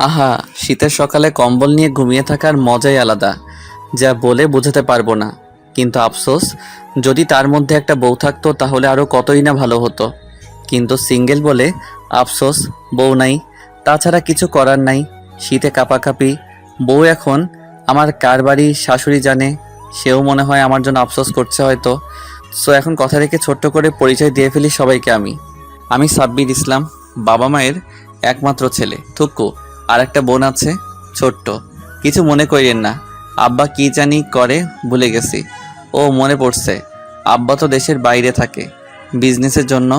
আহা, শীতের সকালে কম্বল নিয়ে ঘুমিয়ে থাকার মজাই আলাদা, যা বলে বোঝাতে পারবো না। কিন্তু আফসোস, যদি তার মধ্যে একটা বউ থাকতো তাহলে আরও কতই না ভালো হতো। কিন্তু সিঙ্গেল বলে আফসোস, বউ নাই। তাছাড়া কিছু করার নাই। শীতে কাঁপাকাঁপি। বউ এখন আমার কার বাড়ি শাশুড়ি জানে। সেও মনে হয় আমার জন্য আফসোস করছে হয়তো। সো এখন কথা রেখে ছোট্ট করে পরিচয় দিয়ে ফেলি সবাইকে। আমি সাব্বির ইসলাম, বাবা মায়ের একমাত্র ছেলে থুক্কু। আর একটা বোন আছে, ছোট্ট। কিছু মনে করিয়েন না, আব্বা কি জানি করে ভুলে গেছি। ও মনে পড়ছে, আব্বা তো দেশের বাইরে থাকে বিজনেসের জন্য।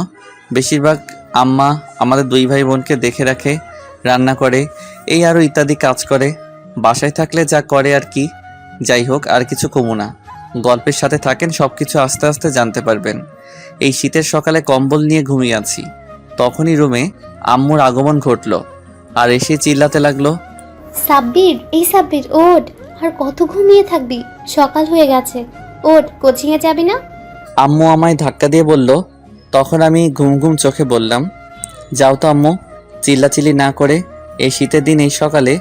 বেশিরভাগ আম্মা আমাদের দুই ভাই বোনকে দেখে রাখে, রান্না করে, এই আরও ইত্যাদি কাজ করে। বাসায় থাকলে যা করে আর কি। যাই হোক, আর কিছু কমু না। গল্পের সাথে থাকেন, সব কিছু আস্তে আস্তে জানতে পারবেন। এই শীতের সকালে কম্বল নিয়ে ঘুমিয়ে আছি, তখনই রুমে আম্মুর আগমন ঘটলো। আর এসে চিল্লাতে লাগলো, সাব্বির, এই সাব্বির ওঠ। আর কত ঘুমিয়ে থাকবি? সকাল হয়ে গেছে, ওঠ, কোচিংয়ে যাবি না? আম্মু আমায় ধাক্কা দিয়ে বলল। তখন আমি ঘুম ঘুম চোখে বললাম, যাও তো আম্মু। চিল্লাচিল্লি না করে। এই শীতের দিন এই সকালে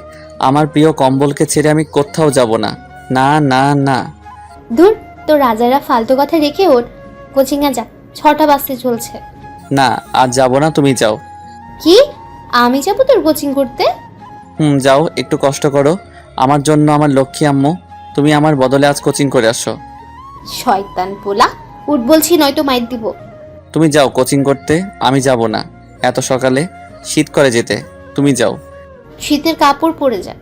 আমার প্রিয় কম্বলকে ছেড়ে আমি কোথাও যাব না। না না না। দূর, তোর রাজারা ফালতু কথা রেখে ওঠ, কোচিংয়ে যা, 6টা বাজতে চলছে। না, আজ যাব না, তুমি যাও। কি? আমি যাবো তোর কোচিং করতে? যাও, একটু কষ্ট করো আমার জন্য, আমার লক্ষ্মী আম্মু। তুমি আমার বদলে আজ কোচিং করে আসো। শয়তান পোলা, উঠ বলছি, নয়তো মাইর দিব। তুমি যাও কোচিং করতে, আমি যাব না। এত সকালে শীত করে যেতে, তুমি যাও। শীতের কাপড় পরে যা।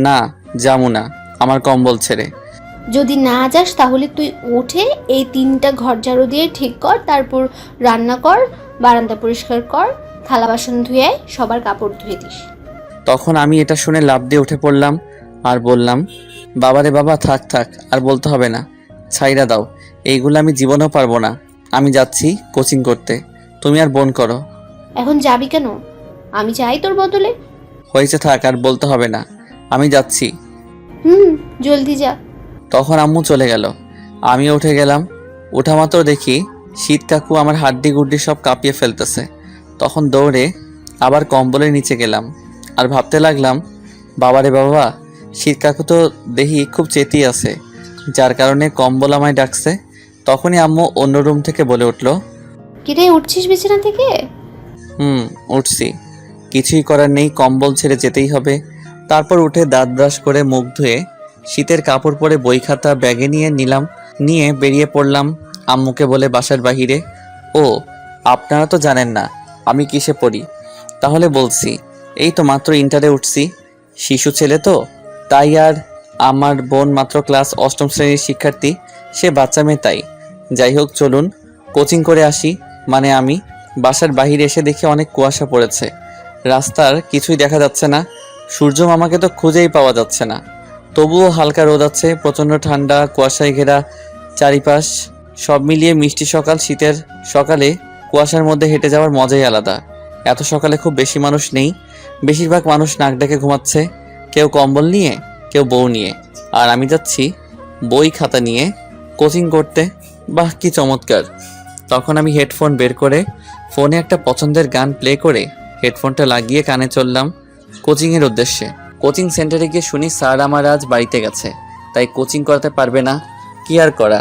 না, যাবো না আমার কম্বল ছেড়ে। যদি না যাস তাহলে তুই উঠে এই 3টা ঘর ঝাড়ু দিয়ে ঠিক কর, তারপর রান্না কর, বারান্দা পরিষ্কার কর, থালা বাসন ধুয়ে আয়, সবার কাপড় ধুয়ে দিস। তখন আমি এটা শুনে লাফ দিয়ে উঠে পড়লাম আর বললাম, বাবারে বাবা, থাক থাক, আর বলতে হবে না, ছাইরা দাও। এইগুলো আমি জীবনেও পারবো না। আমি যাচ্ছি কোচিং করতে, তুমি আর বোন করো। এখন যাবি কেন? আমি চাই তোর বদলে। হয়েছে, থাক, আর বলতে হবে না, আমি যাচ্ছি। জলদি যা। তখন আম্মু চলে গেল, আমি উঠে গেলাম। উঠা মাত্র দেখি শীত কাকু আমার হাড্ডি গুড্ডি সব কাঁপিয়ে ফেলতেছে। তখন দৌড়ে আবার কম্বলের নিচে গেলাম আর ভাবতে লাগলাম, বাবারে বাবা, শীত কাকু তো দেখি খুব চেতি আছে, যার কারণে কম্বল আমায় ডাকছে। তখনই আম্মু অন্য রুম থেকে বলে উঠলো, কিরে, উঠছিস বিছানা থেকে? উঠছি। কিছুই করার নেই, কম্বল ছেড়ে যেতেই হবে। তারপর উঠে দাঁত ব্রাশ করে মুখ ধুয়ে শীতের কাপড় পরে বই খাতা ব্যাগে নিয়ে বেরিয়ে পড়লাম আম্মুকে বলে বাসার বাহিরে। ও, আপনারা তো জানেন না আমি কিসে পড়ি, তাহলে বলছি। এই তো মাত্র ইন্টারে উঠছি, শিশু ছেলে তো তাই। আর আমার বোন মাত্র ক্লাস 8ম শ্রেণীর শিক্ষার্থী, সে বাচ্চা মেয়ে তাই। যাই হোক, চলুন কোচিং করে আসি। মানে আমি বাসার বাহিরে এসে দেখি অনেক কুয়াশা পড়েছে, রাস্তার কিছুই দেখা যাচ্ছে না। সূর্য মামাকে তো খুঁজেই পাওয়া যাচ্ছে না। তবুও হালকা রোদ আছে, প্রচণ্ড ঠান্ডা, কুয়াশায় ঘেরা চারিপাশ। সব মিলিয়ে মিষ্টি সকাল। শীতের সকালে কুয়াশার মধ্যে হেঁটে যাওয়ার মজাই আলাদা। এত সকালে খুব বেশি মানুষ নেই, বেশিরভাগ মানুষ নাক ডেকে ঘুমাচ্ছে, কেউ কম্বল নিয়ে, কেউ বউ নিয়ে। আর আমি যাচ্ছি বই খাতা নিয়ে কোচিং করতে। বাহ, কি চমৎকার! তখন আমি হেডফোন বের করে ফোনে একটা পছন্দের গান প্লে করে হেডফোনটা লাগিয়ে কানে চললাম কোচিংয়ের উদ্দেশ্যে। কোচিং সেন্টারে গিয়ে শুনি স্যার আমার আজ বাড়িতে গেছে, তাই কোচিং করাতে পারবে না। কি আর করা,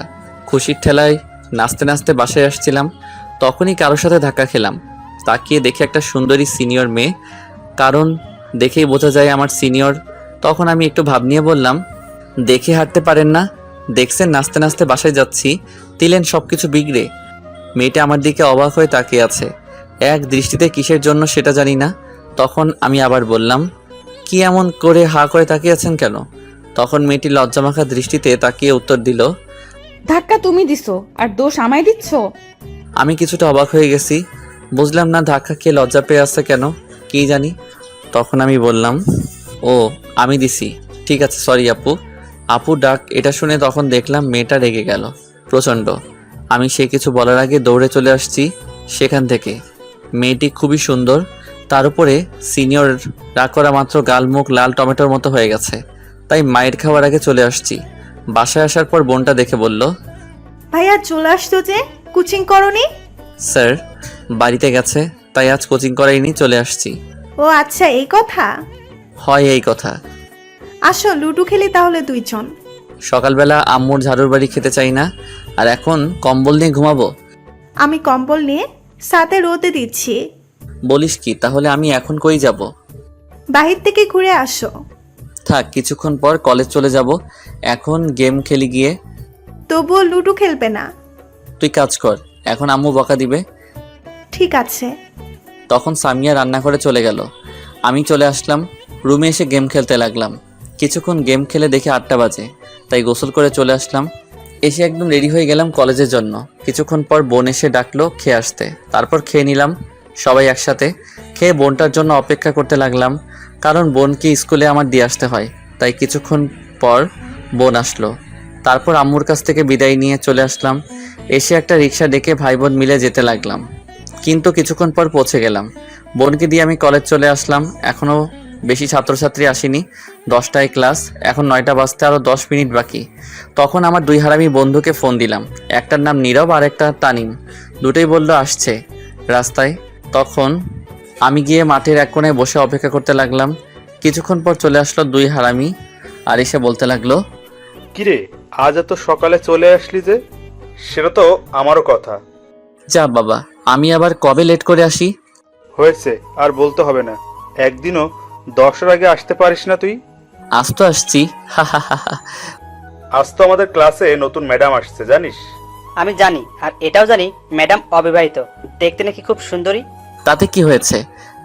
খুশির ঠেলায় নাচতে নাচতে বাসায় আসছিলাম, তখনই কারোর সাথে ধাক্কা খেলাম। তাকিয়ে দেখি একটা সুন্দরী সিনিয়র মেয়ে, কারণ দেখেই বোঝা যায় আমার সিনিয়র। তখন আমি একটু ভাব নিয়ে বললাম, দেখে হাঁটতে পারেন না? দেখছেন নাচতে নাচতে বাসায় যাচ্ছি, দিলেন সব কিছু বিগড়ে। মেয়েটা আমার দিকে অবাক হয়ে তাকিয়ে আছে, এক দৃষ্টিতে কিসের জন্য সেটা জানি না। তখন আমি আবার বললাম, কি এমন করে হা করে তাকিয়ে আছেন কেন? তখন মেয়েটি লজ্জামাখা দৃষ্টিতে তাকিয়ে উত্তর দিল, ধাক্কা তুমি দিছো আর দোষ আমায় দিচ্ছ? আমি কিছুটা অবাক হয়ে গেছি, বুঝলাম না ধাক্কা খেয়ে লজ্জা পেয়ে আসছে কেন, কি জানি। তখন আমি বললাম, ও, আমি দিছি, ঠিক আছে, সরি আপু। আপু ডাক এটা শুনে তখন দেখলাম মেয়েটা রেগে গেল প্রচণ্ড। আমি সে কিছু বলার আগে দৌড়ে চলে আসছি সেখান থেকে। মেয়েটি খুবই সুন্দর, তার উপরে সিনিয়র। রাগ করা মাত্র গাল মুখ লাল টমেটোর মতো হয়ে গেছে, তাই মায়ের খাওয়ার আগে চলে আসছি। বাসায় আসার পর বোনটা দেখে বলল, ভাইয়া চলে আসতো যে, কোচিং করনি? স্যার বাড়িতে গেছে, তাই আজ কোচিং করাইনি, চলে আসছি। ও আচ্ছা, এই কথা। হয় এই কথা। আসো লুডো খেলি তাহলে দুইজন। সকালবেলা আম্মুর ঝাড়ুর বাড়ি খেতে চাই না, আর এখন কম্বল নিয়ে ঘুমাবো? আমি কম্বল নিয়ে সাথে রোদে দিচ্ছি। বলিস কি? তাহলে আমি এখন কই যাব? বাহির থেকে ঘুরে আসো। থাক, কিছুক্ষণ পর কলেজ চলে যাব, এখন গেম খেলি গিয়ে। তবুও লুডো খেলবে না? তুই কাজ কর, এখন আম্মু বকা দিবে। ঠিক আছে। তখন সামিয়া রান্না করে চলে গেল, আমি চলে আসলাম রুমে, এসে গেম খেলতে লাগলাম। কিছুক্ষণ গেম খেলে দেখে 8টা বাজে, তাই গোসল করে চলে আসলাম। এসে একদম রেডি হয়ে গেলাম কলেজের জন্য। কিছুক্ষণ পর বোন এসে ডাকলো খেয়ে আসতে, তারপর খেয়ে নিলাম সবাই একসাথে। খেয়ে বোনটার জন্য অপেক্ষা করতে লাগলাম, কারণ বোনকে স্কুলে আমার দিয়ে আসতে হয়। তাই কিছুক্ষণ পর বোন আসলো, তারপর আম্মুর কাছ থেকে বিদায় নিয়ে চলে আসলাম। এসে একটা রিক্সা ডেকে ভাই বোন মিলে যেতে লাগলাম, কিন্তু কিছুক্ষণ পর পৌঁছে গেলাম। বোনকে দিয়ে আমি কলেজ চলে আসলাম। এখনও বেশি ছাত্রছাত্রী আসেনি, 10টায় ক্লাস, এখন 9টা বাজতে আরও 10 মিনিট বাকি। তখন আমার 2 হারামি বন্ধুকে ফোন দিলাম, একটার নাম নীরব আর একটা তানিম। দুটোই বলল আসছে রাস্তায়। তখন আমি গিয়ে মাঠের এক কোণায় বসে অপেক্ষা করতে লাগলাম। কিছুক্ষণ পর চলে আসলো 2 হারামি আর এসে বলতে লাগলো, কিরে, আজ এত সকালে চলে আসলি যে? সেটা তো আমারও কথা। যা বাবা, আমি আবার কবে লেট করে আসি? হয়েছে, আর বলতে হবে না। একদিনও 10-এর আগে আসতে পারিস না তুই? আজ তো আসছি, হা হা হা হা। আজ তো আমাদের ক্লাসে নতুন ম্যাডাম আসছে, জানিস? আমি জানি, আর এটাও জানি ম্যাডাম অবিবাহিত, দেখতে নাকি খুব সুন্দরী। তাতে কি হয়েছে?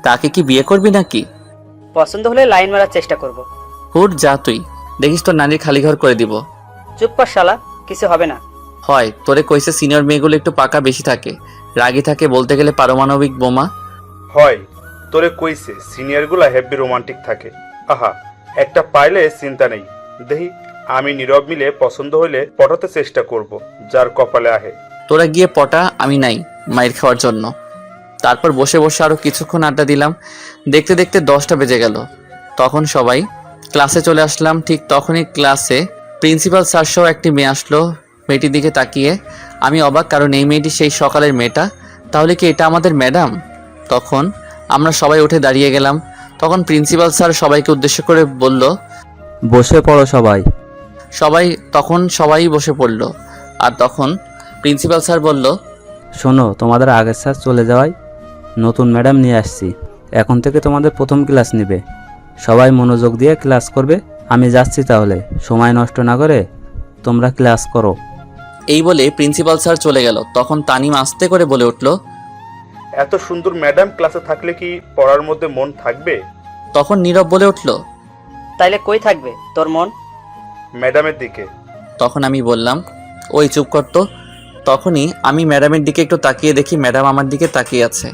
তাকে কি বিয়ে করবি নাকি? পছন্দ হলে লাইন মারার চেষ্টা করব। হুট যা, তুই দেখিস তোর নানির খালি ঘর করে দিব। চুপ কর শালা, কিছু হবে না। হয়, তোরে কইছে সিনিয়র মেয়েগুলো একটু পাকা বেশি থাকে, রাগী থাকে, বলতে গেলে পারমাণবিক বোমা। হয়, তোরে কইছে সিনিয়রগুলা হেভি রোমান্টিক থাকে। আহা, একটা পাইলে চিন্তা নেই। দেখি আমি নীরব মিলে পছন্দ হইলে পটাতে চেষ্টা করব, যার কপালে আহে। তোরা গিয়ে পটা, আমি নাই মাইর খাওয়ার জন্য। তারপর বসে বসে আরো কিছুক্ষণ আড্ডা দিলাম। দেখতে দেখতে 10টা বেজে গেল। তখন সবাই ক্লাসে চলে আসলাম। ঠিক তখনই ক্লাসে প্রিন্সিপাল স্যার সহ একটি মেয়ে আসলো। মেয়েটির দিকে তাকিয়ে আমি অবাক, কারণ এই মেয়েটি সেই সকালের মেয়েটা। তাহলে কি এটা আমাদের ম্যাডাম? তখন আমরা সবাই উঠে দাঁড়িয়ে গেলাম। তখন প্রিন্সিপাল স্যার সবাইকে উদ্দেশ্য করে বলল, বসে পড়ো সবাই। সবাই বসে পড়ল। আর তখন প্রিন্সিপাল স্যার বলল, শোনো, তোমাদের আগের স্যার চলে যাওয়ায় নতুন ম্যাডাম নিয়ে আসছি। এখন থেকে তোমাদের প্রথম ক্লাস নেবে। সবাই মনোযোগ দিয়ে ক্লাস করবে। আমি যাচ্ছি তাহলে, সময় নষ্ট না করে তোমরা ক্লাস করো। এই বলে প্রিন্সিপাল স্যার চলে গেল। তখন তানিম আস্তে করে বলে উঠল, এত সুন্দর ম্যাডাম ক্লাসে থাকলে কি পড়ার মধ্যে মন থাকবে? তখন নীরব বলে উঠল, তাইলে কই থাকবে তোর মন? ম্যাডামের দিকে। তখন আমি বললাম, ওই চুপ করতো। তখনই আমি ম্যাডামের দিকে একটু তাকিয়ে দেখি ম্যাডাম আমার দিকে তাকিয়ে আছে।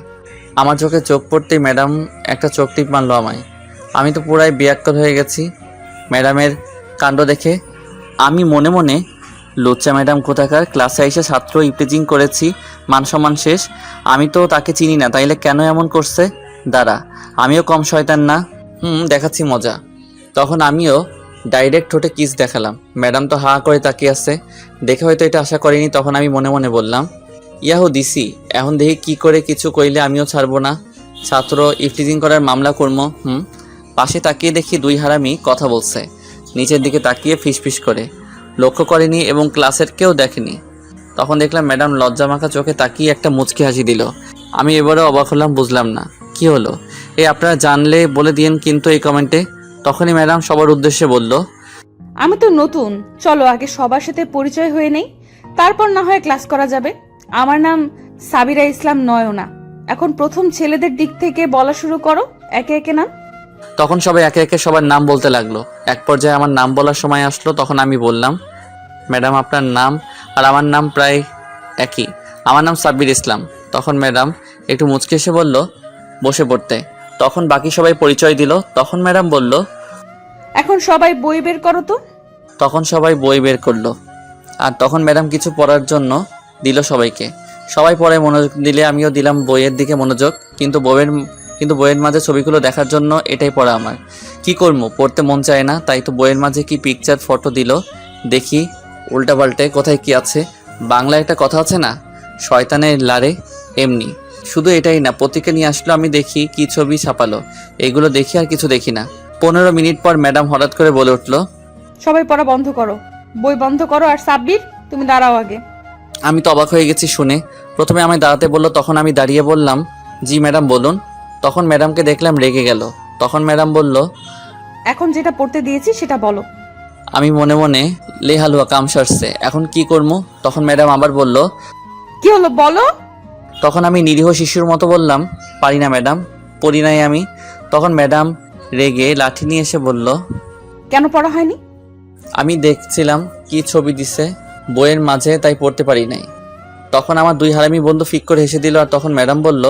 আমার চোখে চোখ পড়তেই ম্যাডাম একটা চোখ টিপ মারলো আমায়। আমি তো পুরাই বেয়াক্কেল হয়ে গেছি ম্যাডামের কাণ্ড দেখে। আমি মনে মনে, লুচ্চা ম্যাডাম কোথাকার, ক্লাসে এসে ছাত্র ইপটিজিং করেছি, মান সম্মান শেষ। আমি তো তাকে চিনি না, তাইলে কেন এমন করছে? দাঁড়া, আমিও কম শয়তান না, দেখাচ্ছি মজা। তখন আমিও ডাইরেক্ট ঠোঁটে কিস দেখালাম। ম্যাডাম তো হা করে তাকিয়ে আছে, দেখে হয়তো এটা আশা করিনি। তখন আমি মনে মনে বললাম, ইয়াহু দিছি, এখন দেখি কি করে কিছু কইলে আমিও ছাড়বো না, ছাত্র ইফটিজিং করার মামলা করবো। পাশে তাকিয়ে দেখি 2 হারামি কথা বলছে, নিচের দিকে তাকিয়ে ফিসফিস করে। লক্ষ্য করেনি এবং ক্লাসের কেউ দেখেনি। তখন দেখলাম ম্যাডাম লজ্জামাখা চোখে তাকিয়ে একটা মুচকি হাসি দিল। আমি এবারে অবাক হলাম, বুঝলাম না কি হলো। আপনারা জানলে বলে দিয়েন কিন্তু এই কমেন্টে। তখনই ম্যাডাম সবার উদ্দেশ্যে বলল, আমি তো নতুন, চলো আগে সবার সাথে পরিচয় হয়ে নেই, তারপর না হয় ক্লাস করা যাবে। আমার নাম সাবিরা ইসলাম নয়না। এখন প্রথম ছেলেদের দিক থেকে বলা শুরু করো, একে একে নাম। তখন সবাই একে একে সবার নাম বলতে লাগলো। এক পর্যায়ে আমার নাম বলার সময় আসলো। তখন আমি বললাম, ম্যাডাম আপনার নাম? আর আমার নাম প্রায় একই, আমার নাম সাব্বির ইসলাম। তখন ম্যাডাম একটু মুচকে এসে বলল, বসে পড়তে। তখন বাকি সবাই পরিচয় দিল। তখন ম্যাডাম বলল, এখন সবাই বই বের করো তো। তখন সবাই বই বের করলো। আর তখন ম্যাডাম কিছু পড়ার জন্য দিল সবাইকে। সবাই পড়ে মনোযোগ দিলে আমিও দিলাম বইয়ের দিকে মনোযোগ। কিন্তু বইয়ের মাঝে ছবিগুলো দেখার জন্য এটাই পড়া আমার। কি করবো, পড়তে মন চায় না, তাই তো বইয়ের মাঝে কি পিকচার ফটো দিল, দেখি উল্টাপাল্টে কোথায় কি আছে। বাংলায় একটা কথা আছে না, শয়তানের লারে, এমনি। শুধু এটাই না, পত্রিকা নিয়ে আসলো, আমি দেখি কি ছবি ছাপালো। এগুলো দেখি আর কিছু দেখি না। 15 মিনিট পর ম্যাডাম হঠাৎ করে বলে উঠল, সবাই পড়া বন্ধ করো, বই বন্ধ করো। আর সাব্বির, তুমি দাঁড়াও আগে। আমি তো অবাক হয়ে গেছি শুনে। প্রথমে আমায় দাঁড়াতে বলল, তখন আমি দাঁড়িয়ে বললাম, জি ম্যাডাম বলুন। তখন ম্যাডামকে দেখলাম রেগে গেল। তখন ম্যাডাম বলল, এখন যেটা পড়তে দিয়েছি সেটা বলো। আমি মনে মনে লে হালুয়া কাম সারছে, এখন কি করবো? তখন ম্যাডাম আবার বলল। কি হলো বলো। তখন আমি নিরীহ শিশুর মতো বললাম, পারি না ম্যাডাম, পড়ি নাই আমি। তখন ম্যাডাম রেগে লাঠি নিয়ে এসে বলল, কেন পড়া হয়নি? আমি দেখছিলাম কি ছবি দিছে বইয়ের মাঝে, তাই পড়তে পারি নাই। তখন আমার 2 হারামি বন্ধু ফিক করে হেসে দিল। আর তখন ম্যাডাম বলল,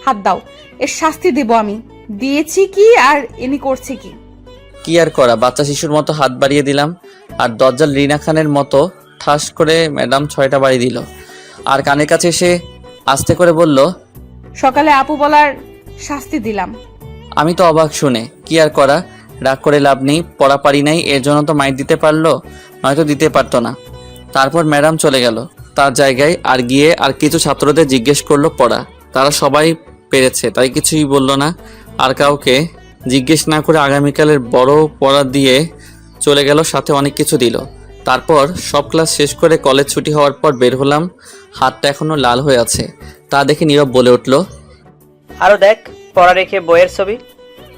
হাত দাও, এর শাস্তি দেব আমি। দিয়েছি কি আর এনি করছে কি? কি আর করা, বাচ্চা শিশুর মতো হাত বাড়িয়ে দিলাম। আর দজ্জাল রিনা খানের মতো ঠাস করে ম্যাডাম 6টা বাড়ি দিল। আর কানের কাছে এসে আস্তে করে বলল, সকালে আপু বলার শাস্তি দিলাম। আমি তো অবাক শুনে। কি আর করা, রাগ করে লাভ নেই, পড়া পারি নাই, এর জন্য তো মাইর দিতে পারলো, নয়তো দিতে পারতো না। তারপর ম্যাডাম চলে গেল তার জায়গায়। আর গিয়ে আর কিছু ছাত্রদের জিজ্ঞেস করলো পড়া। তারা সবাই পেরেছে, তাই কিছুই বলল না। আর কাউকে জিজ্ঞেস না করে আগামীকালের বড় পড়া দিয়ে চলে গেল, সাথে অনেক কিছু দিল। তারপর সব ক্লাস শেষ করে কলেজ ছুটি হওয়ার পর বের হলাম। হাতটা এখনো লাল হয়ে আছে। তা দেখে নীরব বলে উঠল, আরো দেখ, পড়া রেখে বইয়ের ছবি।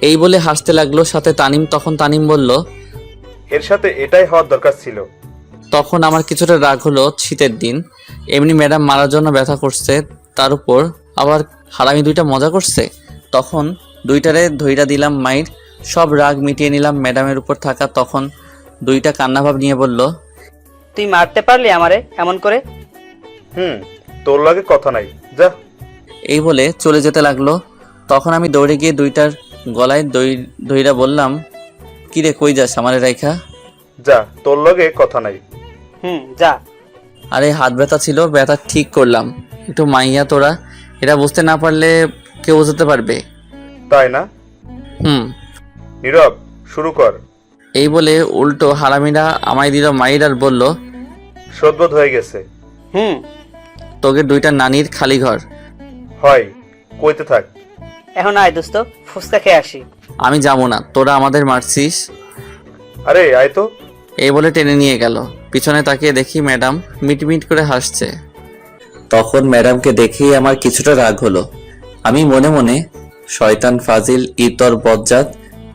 এই বলে হাসতে লাগলো সাথে তানিম। তখন তানিম বলল, এর সাথে এটাই হওয়ার দরকার ছিল। তখন আমার কিছুটা রাগ হলো। শীতের দিন, এমনি ম্যাডাম মারার জন্য ব্যথা করছে, তার উপর আবার হারামি 2টা মজা করছে। তখন 2টারে ধইরা দিলাম মাইর। সব রাগ মিটিয়ে নিলাম ম্যাডামের উপর থাকা। তখন 2টা কান্নাভাব নিয়ে বলল, তুই মারতে পারলি আমারে এমন করে? তোর লাগে কথা নাই, যা। এই বলে চলে যেতে লাগলো। তখন আমি দৌড়ে গিয়ে 2টার গলায় ধইরা বললাম, কিরে কই যাস আমারে রাইখা? যা, তোর লগে কথা নাই। যা। আরে হাত ব্যথা ছিল, ব্যথা ঠিক করলাম। একটু মাইয়া তোরা, এটা বুঝতে না পারলে কেউ বোঝাতে পারবে? তাই না? হুম। নীরব, শুরু কর। এই বলে উল্টো হারামিরা আমায় দিল মাইর আর বলল, সদবোধ হয়ে গেছে। তোকে 2টা নানির খালি ঘর। হয়, কইতে থাক। এখন আয় দোস্ত, ফুচকা খেয়ে আসি। আমি যাবো না, তোরা আমাদের মারছিস। আরে আয় তো। এই বলে টেনে নিয়ে গেল। পিছনে তাকিয়ে দেখি ম্যাডাম মিটমিট করে হাসছে। তখন ম্যাডামকে দেখেই আমার কিছুটা রাগ হলো। আমি মনে মনে, শয়তান ফাজিল ইতর বজ্জাত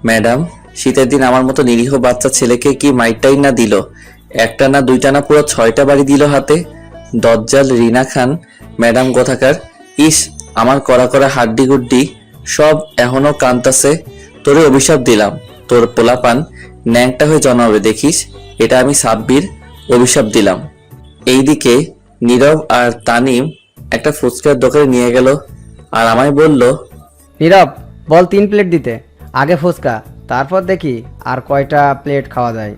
ম্যাডাম, শীতের দিন আমার মতো নিরীহ বাচ্চা ছেলেকে কি মাইরটাই না দিল, একটা না 2টা না পুরো 6টা বাড়ি দিল হাতে। দজ্জাল রিনা খান ম্যাডাম কোথাকার। ইস, আমার করা করা হাড্ডি গুড্ডি সব এখনো কান্তাছে। তোরে অভিশাপ দিলাম, তোর পোলাপান ন্যাংটা হয়ে জন্মাবে দেখিস। এটা আমি সাব্বির অভিশাপ দিলাম। এইদিকে নীরব আর তানিম একটা ফুচকার দোকানে নিয়ে গেল আর আমায় বলল, নীরব, বল 3 প্লেট দিতে। আগে ফুচকা, তারপর দেখি আর কয়টা প্লেট খাওয়া যায়।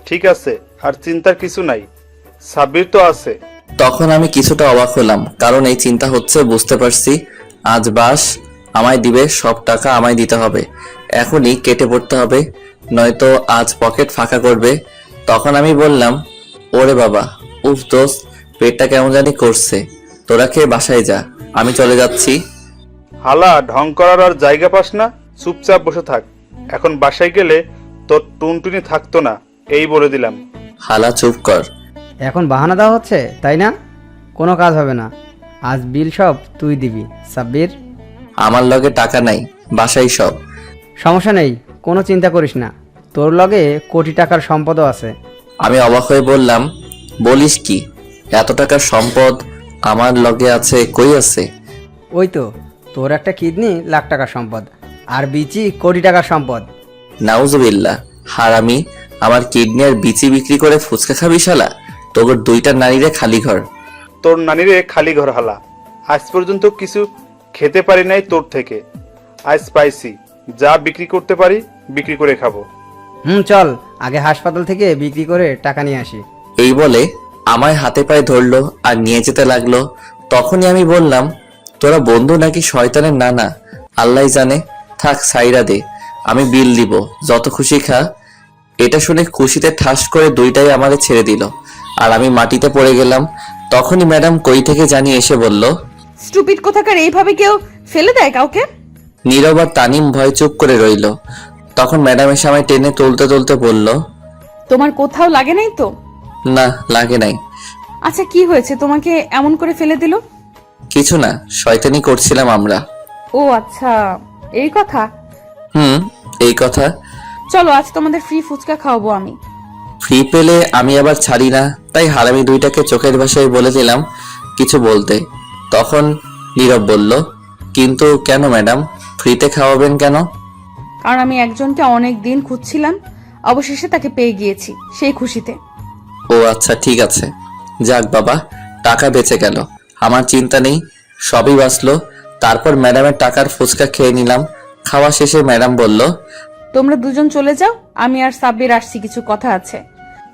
ঠিক আছে, আর চিন্তার কিছু নাই, সাব্বির তো আছে। তখন আমি কিছুটা অবাক হলাম, কারণ এই চিন্তা হচ্ছে বুঝতে পারছি আজ বাস আমায় দিবে, সব টাকা আমায় দিতে হবে, এখনই কেটে পড়তে হবে, নয়তো আজ পকেট ফাঁকা করবে। তখন আমি বললাম, ওরে বাবা, উফ দোস্ত, পেটটা কেমন জানি করছে, তোরা খেয়ে বাসায় যা, আমি চলে যাচ্ছি। হালা, ঢং করার আর জায়গা পাস না, চুপচাপ বসে থাক। এখন বাসায় গেলে তোর টুনটুনি থাকতো না, এই বলে দিলাম। হালা চুপ কর। এখন বাহানা দেওয়া হচ্ছে, তাই না? কোনো কাজ হবে না, আজ বিল সব তুই দিবি সাব্বির। আমার লগে টাকা নাই, বাসায় সব। সমস্যা নেই, কোনো চিন্তা করিস না, তোর লগে কোটি টাকার সম্পদও আছে। আমি অবাক হয়ে বললাম, বলিস কি, এত টাকার সম্পদ আমার লগে আছে? কই আছে? ওই তো, তোর একটা কিডনি লাখ টাকার সম্পদ, আর বিচি কোটি টাকার সম্পদ। নাউজুবিল্লাহ, হারামি, আমার কিডনি আর বিচি বিক্রি করে ফুচকা খাবি শালা? তোর 2টা নারীরে খালি ঘর। তোর নানিরে খালি ঘর হালা, আজ পর্যন্ত কিছু খেতে পারি নাই তোর থেকে, আজ পাইছি, যা বিক্রি করতে পারি বিক্রি করে খাবো। চল আগে হাসপাতাল থেকে বিক্রি করে টাকা নিয়ে আসি। এই বলে আমায় হাতে পায়ে ধরলো আর নিয়ে যেতে লাগলো। তখনই আমি বললাম, তোরা বন্ধু নাকি শয়তানের নানা, আল্লাহ জানে, থাক সাইরা দে, আমি বিল দিব, যত খুশি খা। এটা শুনে খুশিতে ঠাস করে 2টাই আমারে ছেড়ে দিল আর আমি মাটিতে পড়ে গেলাম। তখনই ম্যাডাম কই থেকে জানি এসে বলল, স্টুপিড কোথাকার, এইভাবে কেউ ফেলে দেয় কাউকে? নীরব আর তানিম ভয় চুপ করে রইল। তখন ম্যাডাম এসে আমায় টেনে তুলতে তুলতে বলল, তোমার কোথাও লাগে নাই তো? না লাগে নাই। আচ্ছা কি হয়েছে তোমাকে এমন করে ফেলে দিল? কিছু না, শয়তানি করছিলাম আমরা। ও আচ্ছা, এই কথা। এই কথা। চলো আজ তোমাদের ফ্রি ফুচকা খাওয়াবো আমি। ফ্রি পেলে আমি আবার ছাড়ি না, তাই হারামি দুইটাকে চোখের ভাষায় বলে দিলাম কিছু বলতে। তখন নীরব বলল, কিন্তু কেন ম্যাডাম, ফ্রিতে খাওয়াবেন কেন? কারণ আমি একজনকে অনেক দিন খুঁজছিলাম, অবশেষে তাকে পেয়ে গিয়েছি, সেই খুশিতে। ও আচ্ছা ঠিক আছে, যাক বাবা, টাকা বেঁচে গেল, আমার চিন্তা নেই, সবই বাঁচলো। তারপর ম্যাডামের টাকার ফুচকা খেয়ে নিলাম। খাওয়া শেষে ম্যাডাম বলল, তোমরা দুজন চলে যাও, আমি আর সাব্বির আসছি, কিছু কথা আছে।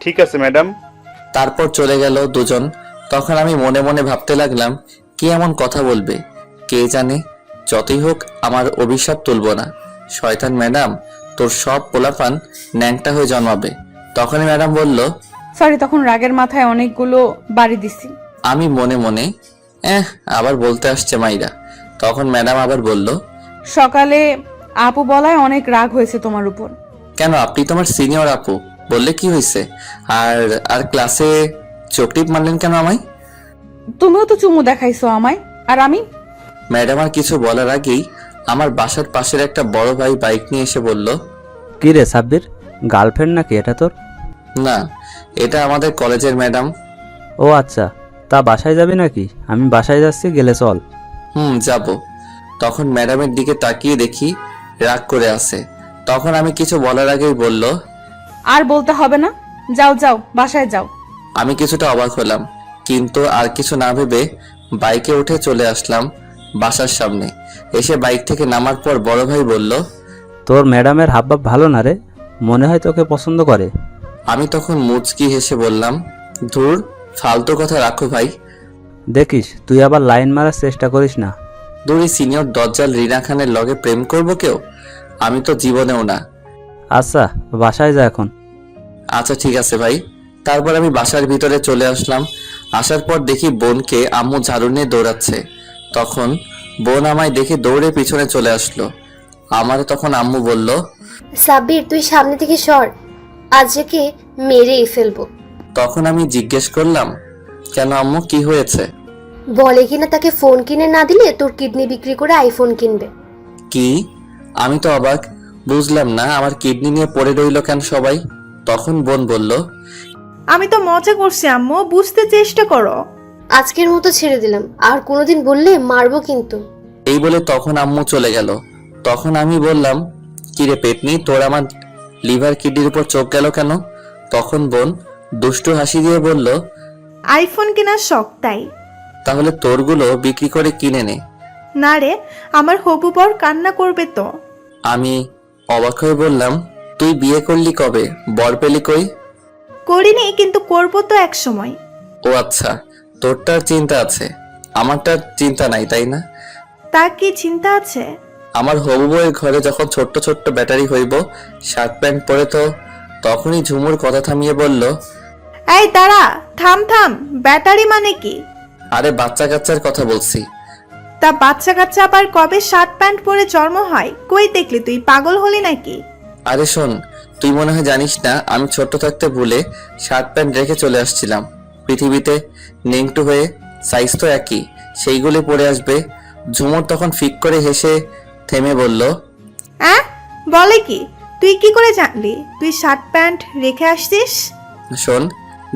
ঠিক আছে ম্যাডাম। তারপর চলে গেল দুজন। তখন আমি মনে মনে ভাবতে লাগলাম, কি এমন কথা বলবে কে জানে। যতই হোক আমার অভিশাপ তুলব না। শয়তান ম্যাডাম, তোর সব পোলাপান ন্যাংটা হয়ে জন্মাবে। তখনই ম্যাডাম বলল, সরি, তখন রাগের মাথায় অনেকগুলো বাড়ি দিছি। আমি মনে মনে আবার বলতে আসছে মাইরা। তখন ম্যাডাম আবার বলল, সকালে আপু বলায় অনেক রাগ হয়েছে তোমার উপর। কেন, আপনি তোমার সিনিয়র আপু, বললে কি হয়েছে? আর আর ক্লাসে চোখটিপ মারলেন কেন আমায়? তুমিও তো চুমু দেখাইছো আমায়, আর আমি? ম্যাডাম আর কিছু বলার আগেই আমার বাসার পাশের একটা বড় ভাই বাইক নিয়ে এসে বলল, কি রে সাব্বির, গার্লফ্রেন্ড নাকি এটা তোর? না, এটা আমাদের কলেজের ম্যাডাম। ও আচ্ছা, তা বাসায় যাবি নাকি? আমি বাসায় যাচ্ছি, গেলে চল। যাব। তখন ম্যাডামের দিকে তাকিয়ে দেখি রাগ করে আছে। তখন আমি কিছু বলার আগেই বলল, আর বলতে হবে না, যাও যাও, বাসায় যাও। আমি কিছুটা অবাক হলাম, কিন্তু আর কিছু না ভেবে বাইকে উঠে চলে আসলাম বাসার সামনে। এসে বাইক থেকে নামার পর বড় ভাই বলল, তোর ম্যাডামের হাবভাব ভালো না রে, মনে হয় তোকে পছন্দ করে। আমি তখন মুচকি হেসে বললাম, ধুর, ফালতু কথা রাখো ভাই। দেখিস তুই আবার লাইন মারার চেষ্টা করিস না। দূরে সিনিয়র দজ্জাল রিনা খানের লগে প্রেম করব কেউ? আমি তো জীবনেও না। আচ্ছা বাসায় যা এখন। আচ্ছা ঠিক আছে ভাই। তারপর আমি বাসার ভিতরে চলে আসলাম। আসার পর দেখি বোনকে আম্মু ঝাড়ু নিয়ে দৌড়াচ্ছে। তখন বোন আমায় দেখে দৌড়ে পিছনে চলে আসলো। আমার তখন আম্মু বলল, সাব্বির তুই সামনে থেকে সর, আজকে মেরেই ফেলবো। তখন আমি জিজ্ঞেস করলাম, কেন আম্মু, কি হয়েছে? বলে কিনা তাকে ফোন কিনে না দিলে তোর কিডনি বিক্রি করে আইফোন কিনবে। কি? আমি তো অবাক, বুঝলাম না আমার কিডনি নিয়ে পড়ে রইল কেন সবাই। তখন বোন বলল, আমি তো মজা করছি আম্মু, বুঝতে চেষ্টা করো। আজকের মতো ছেড়ে দিলাম, আর কোনোদিন বললে মারবো কিন্তু। এই বলে তখন আম্মু চলে গেল। তখন আমি বললাম, কিরে পেটনি, তোর আমার লিভার কিডনির উপর চোখ গেল কেন? তখন বোন দুষ্টু হাসি দিয়ে বলল, আইফোন কেনার শখ তাই। তাহলে তোরগুলো বিক্রি করে কিনে নে। না রে, আমার হবু বর কান্না করবে তো। আমি অবাক হয়ে বললাম, তুই বিয়ে করলি কবে, বর পেলি কই? করিনি, কিন্তু করবো তো এক সময়। ও আচ্ছা, তোরটার চিন্তা আছে, আমারটার চিন্তা নাই তাই না? তা কি চিন্তা আছে? আমার হবু বউয়ের ঘরে যখন ছোট্ট ছোট্ট ব্যাটারি হইব, শার্ট প্যান্ট পরে, তো তখনই ঝুমুর কথা থামিয়ে বলল, এই দাঁড়া, থাম থাম, ব্যাটারি মানে কি? আরে বাচ্চা কাচ্চার কথা বলছি। তা বাচ্চা কাচ্চা আবার কবে শার্ট প্যান্ট পরে জন্ম হয়? কই দেখলি, তুই পাগল হলি নাকি? আরে শোন, তুই মনে হয় জানিস না, আমি ছোট্ট থাকতে ভুলে শার্ট প্যান্ট রেখে চলে আসছিলাম পৃথিবীতে, নেংটু হয়ে, সাইজ তো একই, সেইগুলি পরে আসবে। ঝুমুর তখন ফিক করে হেসে থেমে বলল, বলে কি? তুই কি করে জানলি তুই শার্ট প্যান্ট রেখে আসছিস? শোন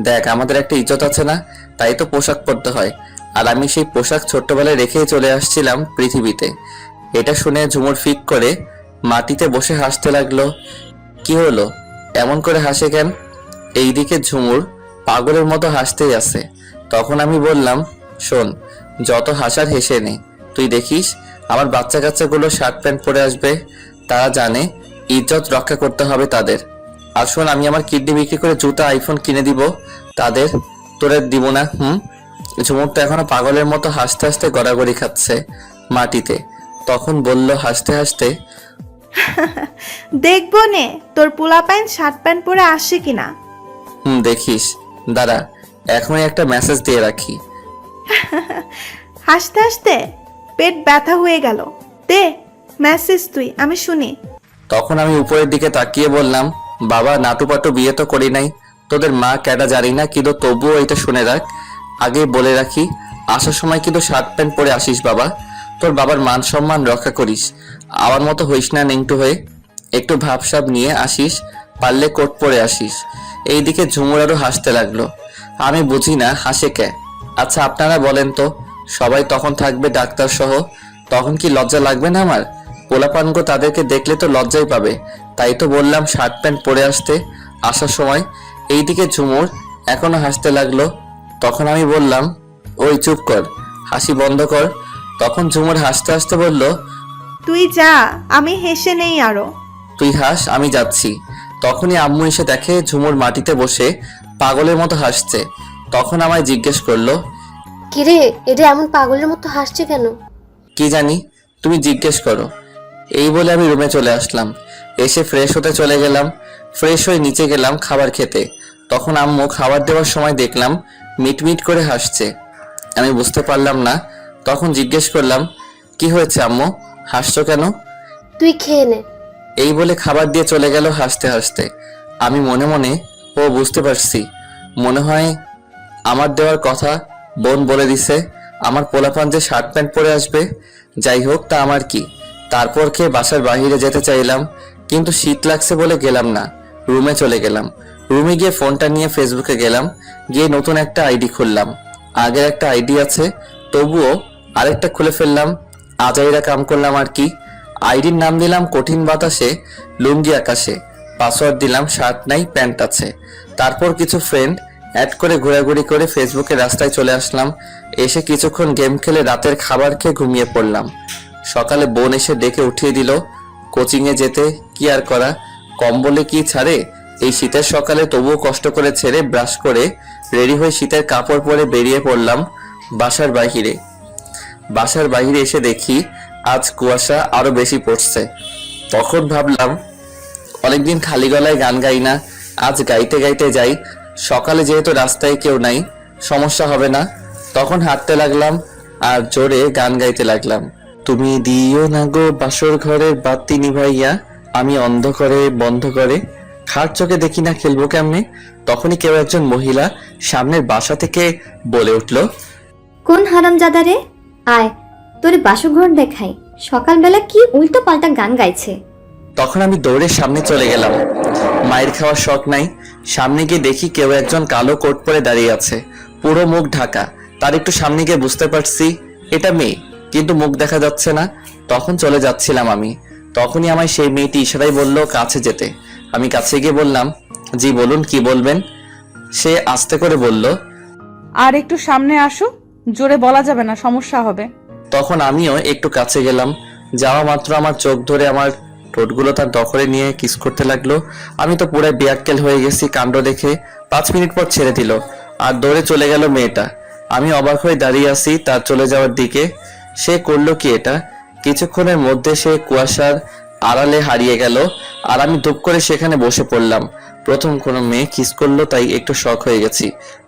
দেখ, আমাদের একটা ইজ্জত আছে না, তাই তো পোশাক পরতে হয়। আর আমি সেই পোশাক ছোট্টবেলায় রেখেই চলে আসছিলাম পৃথিবীতে। এটা শুনে ঝুমুর ফিক করে মাটিতে বসে হাসতে লাগলো। কি হলো, এমন করে হাসে কেন? এইদিকে ঝুমুর পাগলের মতো হাসতেই আছে। তখন আমি বললাম, শোন, যত হাসার হেসে নে, তুই দেখিস আমার বাচ্চা কাচ্চাগুলো শার্ট প্যান্ট পরে আসবে, তারা জানে ইজ্জত রক্ষা করতে হবে তাদের। আর শোন, আমি আমার কিডনি বিক্রি করে জুতা আইফোন কিনে দিব তাদের, তোরে দিব না। ঝুমুর তো এখনো পাগলের মতো হাসতে হাসতে গড়াগড়ি খাচ্ছে মাটিতে। তখন বলল হাসতে হাসতে, দেখবো নে তোর পোলা প্যান্ট শার্ট প্যান্ট পরে আসে কিনা। দেখিস, দাঁড়া, এখনই একটা মেসেজ দিয়ে রাখি। হাসতে হাসতে পেট ব্যথা হয়ে গেল। দে মেসেজ তুই, আমি শুনি। তখন আমি উপরের দিকে তাকিয়ে বললাম, বাবা নাটুপাটু বিয়ে তো করি নাই, তোদের মা ক্যাডা জানি না, কিন্তু তবুও এটা শুনে রাখ, আগে বলে রাখি, আসার সময় কিন্তু শার্ট প্যান্ট পরে আসিস বাবা, তোর বাবার মান সম্মান রক্ষা করিস, আমার মতো হইস না নেংটু হয়ে, একটু ভাবসাব নিয়ে আসিস, পারলে কোট পরে আসিস। এইদিকে ঝুমুর আরো হাসতে লাগলো। আমি বুঝি না হাসে কে। আচ্ছা আপনারা বলেন তো, সবাই তখন থাকবে ডাক্তার সহ, তখন কি লজ্জা লাগবে না আমার? পোলাপানগো তাদেরকে দেখলে তো লজ্জাই পাবে, তাই তো বললাম শার্ট প্যান্ট পরে আসতে আসার সময়। এইদিকে ঝুমুর এখনো হাসতে লাগলো। তখন আমি বললাম, ওই চুপ কর, হাসি বন্ধ কর। তখন ঝুমুর হাসতে হাসতে বলল, তুই যা, আমি হেসে নেই আরো। তুই হাস, আমি যাচ্ছি। তখনই আম্মু এসে দেখে ঝুমুর মাটিতে বসে পাগলের মতো হাসছে। তখন আমায় জিজ্ঞেস করলো, কিরে, এটা এমন পাগলের মতো হাসছে কেন? কি জানি, তুমি জিজ্ঞেস করো। এই বলে আমি রুমে চলে আসলাম। এসে ফ্রেশ হতে চলে গেলাম। ফ্রেশ হয়ে নিচে গেলাম খাবার খেতে। তখন আম্মু খাবার দেওয়ার সময় দেখলাম মিটমিট করে হাসছে। আমি বুঝতে পারলাম না। তখন জিজ্ঞেস করলাম, কি হয়েছে আম্মু, হাসছো কেন? তুই খেয়ে নে। এই বলে খাবার দিয়ে চলে গেল হাসতে হাসতে। আমি মনে মনে, ও বুঝতে পারছি, মনে হয় আমার দেওয়ার কথা বোন বলে দিছে, আমার পোলাপান যে শার্ট প্যান্ট পরে আসবে। যাই হোক, তা আমার কি। তারপর খেয়ে বাসার বাইরে যেতে চাইলাম, কিন্তু শীত লাগছে বলে গেলাম না। রুমে চলে গেলাম। রুমে গিয়ে ফোনটা নিয়ে ফেসবুকে গেলাম, গিয়ে নতুন একটা আইডি খুললাম। আগের একটা আইডি আছে, তবুও আরেকটা খুলে ফেললাম। আজাইরা কাম করলাম আর কি। আইডির নাম দিলাম কঠিন বাতাসে লুঙ্গি আকাশে, পাসওয়ার্ড দিলাম শার্ট নাই প্যান্ট আছে। তারপর কিছু ফ্রেন্ড অ্যাড করে ঘোরাঘুরি করে ফেসবুকে রাস্তায় চলে আসলাম। এসে কিছুক্ষণ গেম খেলে রাতের খাবার খেয়ে ঘুমিয়ে পড়লাম। সকালে বোন এসে ডেকে উঠিয়ে দিল। কোচিংয়ে যেতে কি আর করা, কম্বলে কি ছাড়ে। এই শীতের সকালে তবুও কষ্ট করে ছেড়ে ব্রাশ করে রেডি হয়ে শীতের কাপড় পরে বেরিয়ে পড়লাম বাসার বাহিরে। বাসার বাইরে এসে দেখি আজ কুয়াশা আরো বেশি পড়ছে। তখন ভাবলাম, অনেকদিন খালি গলায় গান গাই না, আজ গাইতে গাইতে যাই। সকালে যেহেতু রাস্তায় কেউ নাই, সমস্যা হবে না। তখন হাঁটতে লাগলাম আর জোরে গান গাইতে লাগলাম। তুমি দিও না গো বাসর ঘরের বাতি নিভাইয়া, আমি অন্ধকারে বন্ধ করে খাট চোখে দেখি না খেলবো কেমনে। তখনই কেউ একজন মহিলা সামনের বাসা থেকে বলে উঠল, কোন হারামজাদা রে, আয় তোরে বাসঘর দেখাই, সকালবেলা কি উল্টো পাল্টা গান গাইছে। তখন আমি দৌড়ে সামনে চলে গেলাম। মায়ের খাওয়ার শখ নাই। সামনে গিয়ে দেখি কেউ একজন কালো কোট পরে দাঁড়িয়ে আছে, পুরো মুখ ঢাকা। তার একটু সামনে গিয়ে বুঝতে পারছি এটা মেয়ে, কিন্তু মুখ দেখা যাচ্ছে না। তখন চলে যাচ্ছিলাম আমি। তখনই আমায় সেই মেয়েটি ইশারায় বলল কাছে যেতে। আমি কাছে গিয়ে বললাম, জি বলুন, কি বলবেন? সে আস্তে করে বলল, আর একটু সামনে আসো, জোরে বলা যাবে না, সমস্যা হবে। তখন আমিও একটু কাছে গেলাম। যাওয়া মাত্র আমার চোখ ধরে আমার ঠোঁটগুলো তার দখলে নিয়ে কিস করতে লাগলো। আমি তো পুরো বেয়াক্কেল হয়ে গেছি কাণ্ড দেখে। 5 মিনিট পর ছেড়ে দিল আর দৌড়ে চলে গেল মেয়েটা। আমি অবাক হয়ে দাঁড়িয়ে আছি তার চলে যাওয়ার দিকে। সে করলো কি এটা? কিছুক্ষণের মধ্যে সে কুয়াশার আড়ালে হারিয়ে গেল আর আমি ধূপ করে সেখানে বসে পড়লাম। প্রথম কোনো মেয়ে কিস করলো, তাই একটু শক হয়ে গেছি।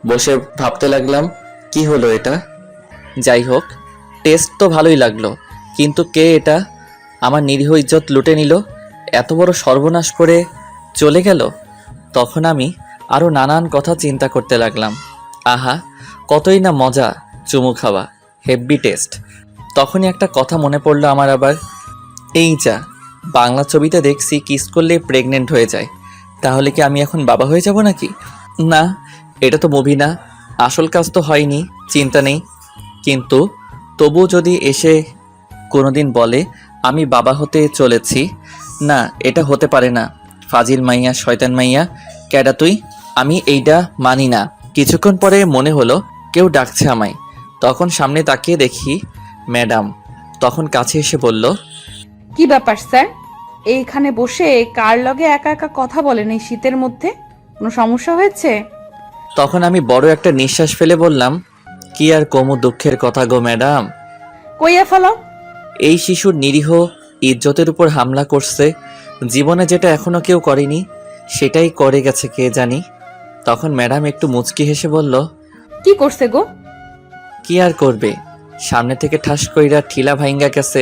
বসে ভাবতে লাগলাম, কি হলো এটা? যাই হোক, টেস্ট তো ভালোই লাগলো, কিন্তু কে এটা? আমার নিরীহ ইজ্জত লুটে নিল, এত বড় সর্বনাশ করে চলে গেল। তখন আমি আরো নানান কথা চিন্তা করতে লাগলাম। আহা, কতই না মজা চুমু খাওয়া, হেভি টেস্ট। তখনই একটা কথা মনে পড়লো আমার আবার, এই যা বাংলা ছবিতে দেখছি কিস করলে প্রেগনেন্ট হয়ে যায়, তাহলে কি আমি এখন বাবা হয়ে যাব নাকি? না, এটা তো মুভি না, আসল কাজ তো হয়নি, চিন্তা নেই। কিন্তু তবু যদি এসে কোনোদিন বলে আমি বাবা হতে চলেছি, না এটা হতে পারে না, ফাজিল মাইয়া, শয়তান মাইয়া, ক্যাডা তুই? আমি এইটা মানি না। কিছুক্ষণ পরে মনে হলো কেউ ডাকছে আমায়। তখন সামনে তাকিয়ে দেখি ম্যাডাম। তখন কাছে এসে বলল, কি ব্যাপার স্যার, এইখানে বসে কার লগে একা একা কথা বলেন এই শীতের মধ্যে? কোনো সমস্যা হয়েছে? তখন আমি বড় একটা নিঃশ্বাস ফেলে বললাম, কি আর কমু দুঃখের কথা গো ম্যাডাম। কইয়া ফেলো। এই শিশুর নিরীহ ইজ্জতের উপর হামলা করছে, জীবনে যেটা এখনো কেউ করেনি সেটাই করে গেছে কে জানি। তখন ম্যাডাম একটু মুচকি হেসে বলল, কি করছে গো? কি আর করবে, সামনে থেকে ঠাস কইরা ঠিলা ভাইঙ্গা গেছে,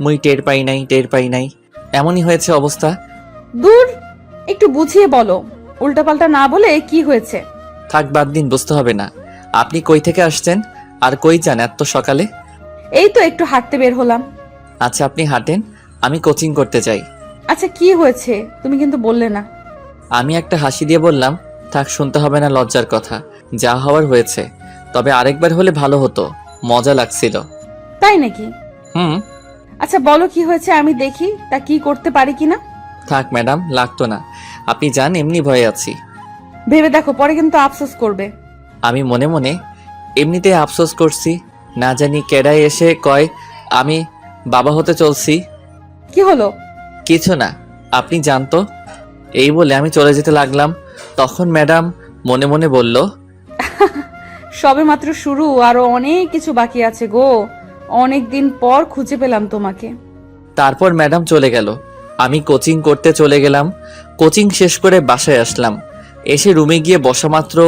মুই টের পাই নাই। এমনই হয়েছে অবস্থা। দূর, একটু বুঝিয়ে বলো, উল্টাপাল্টা না বলে কি হয়েছে? থাক বাদ দিন, বুঝতে হবে না। আপনি কই থেকে আসছেন আর কই যান এত সকালে? এই তো একটু হাঁটতে বের হলাম। আচ্ছা আপনি হাঁটেন, আমি কোচিং করতে যাই। আচ্ছা কি হয়েছে তুমি কিন্তু বললে না। আমি একটা হাসি দিয়ে বললাম, থাক শুনতে হবে না লজ্জার কথা, যা হওয়ার হয়েছে। তবে আরেকবার হলে ভালো হতো, মজা লাগছিল। তাই নাকি? হুম। আচ্ছা বলো কি হয়েছে, আমি দেখি তা কি করতে পারি কিনা। থাক ম্যাডাম, লাগতো না, আপনি যান, এমনি ভয়ে আছি। ভেবে দেখো, পরে কিন্তু আফসোস করবে। আমি মনে মনে এমনিতে আফসোস করছি, না জানি কেডাই এসে কয় আমি বাবা হতে চলছি। কি হলো? কিছু না, আপনি জানতো। এই বলে আমি চলে যেতে লাগলাম, তখন ম্যাডাম মনে মনে বলল, সবে মাত্র শুরু, আরো অনেক কিছু বাকি আছে গো। অনেক দিন পর খুঁজে পেলাম তোমাকে। তারপর ম্যাডাম চলে গেল, আমি কোচিং করতে চলে গেলাম। কোচিং শেষ করে বাসায় আসলাম। এসে রুমে গিয়ে বসা মাত্র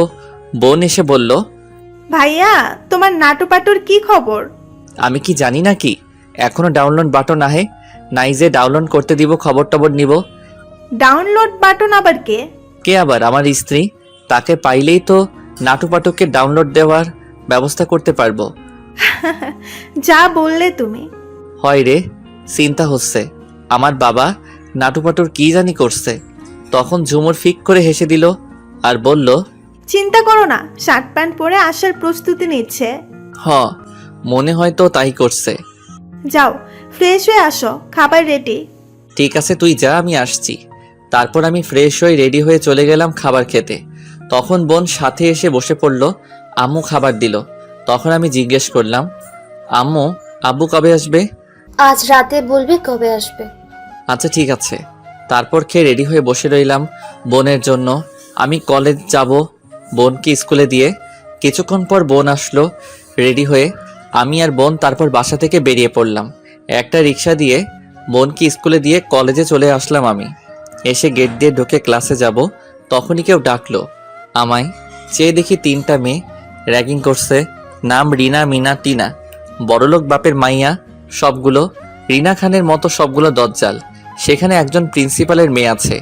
বোন এসে বলল, ভাইয়া, তোমার নাটুপাটুর কি খবর? আমি কি জানি নাকি এখনো ডাউনলোড বাটন আহে নাই, যে ডাউনলোড করতে দিব, খবর টবর নিব। ডাউনলোড বাটন আবার কে? কে আবার? আমার স্ত্রী। তাকে পাইলেই তো নাটুপাটুকে ডাউনলোড দেওয়ার ব্যবস্থা করতে পারবো। যা বললে তুমি। হয় রে, চিন্তা হচ্ছে আমার বাবা নাটুপাটুর কি জানি করছে। তখন ঝুমুর ফিক করে হেসে দিল আর বলল, চিন্তা করো না, শার্ট প্যান্ট পরে আসার প্রস্তুতি নিচ্ছে। হ, মনে হয় তো তাই করছে। যাও ফ্রেশ হয়ে আসো, খাবার রেডি। ঠিক আছে তুই যা, আমি আসছি। তারপর আমি ফ্রেশ হয়ে রেডি হয়ে চলে গেলাম খাবার খেতে। তখন বোন সাথে এসে বসে পড়ল, আম্মু খাবার দিল। তখন আমি জিজ্ঞেস করলাম, আম্মু আব্বু কবে আসবে? আজ রাতে বলবি কবে আসবে। আচ্ছা ঠিক আছে। তারপর খেয়ে রেডি হয়ে বসে রইলাম বোনের জন্য। আমি কলেজ যাব বোনকে স্কুলে দিয়ে। কিছুক্ষণ পর বোন আসলো রেডি হয়ে। আমি আর বোন তারপর বাসা থেকে বেরিয়ে পড়লাম। একটা রিক্সা দিয়ে বোনকে স্কুলে দিয়ে কলেজে চলে আসলাম আমি। এসে গেট দিয়ে ঢুকে ক্লাসে যাব, তখনই কেউ ডাকলো আমায়। চেয়ে দেখি 3টা মেয়ে র্যাগিং করছে। নাম রিনা, মিনা, টিনা। বড়লোক বাপের মাইয়া সবগুলো। রিনা খানের মতো সবগুলো দজ্জাল। সেখানে একজন প্রিন্সিপালের মেয়ে আছে,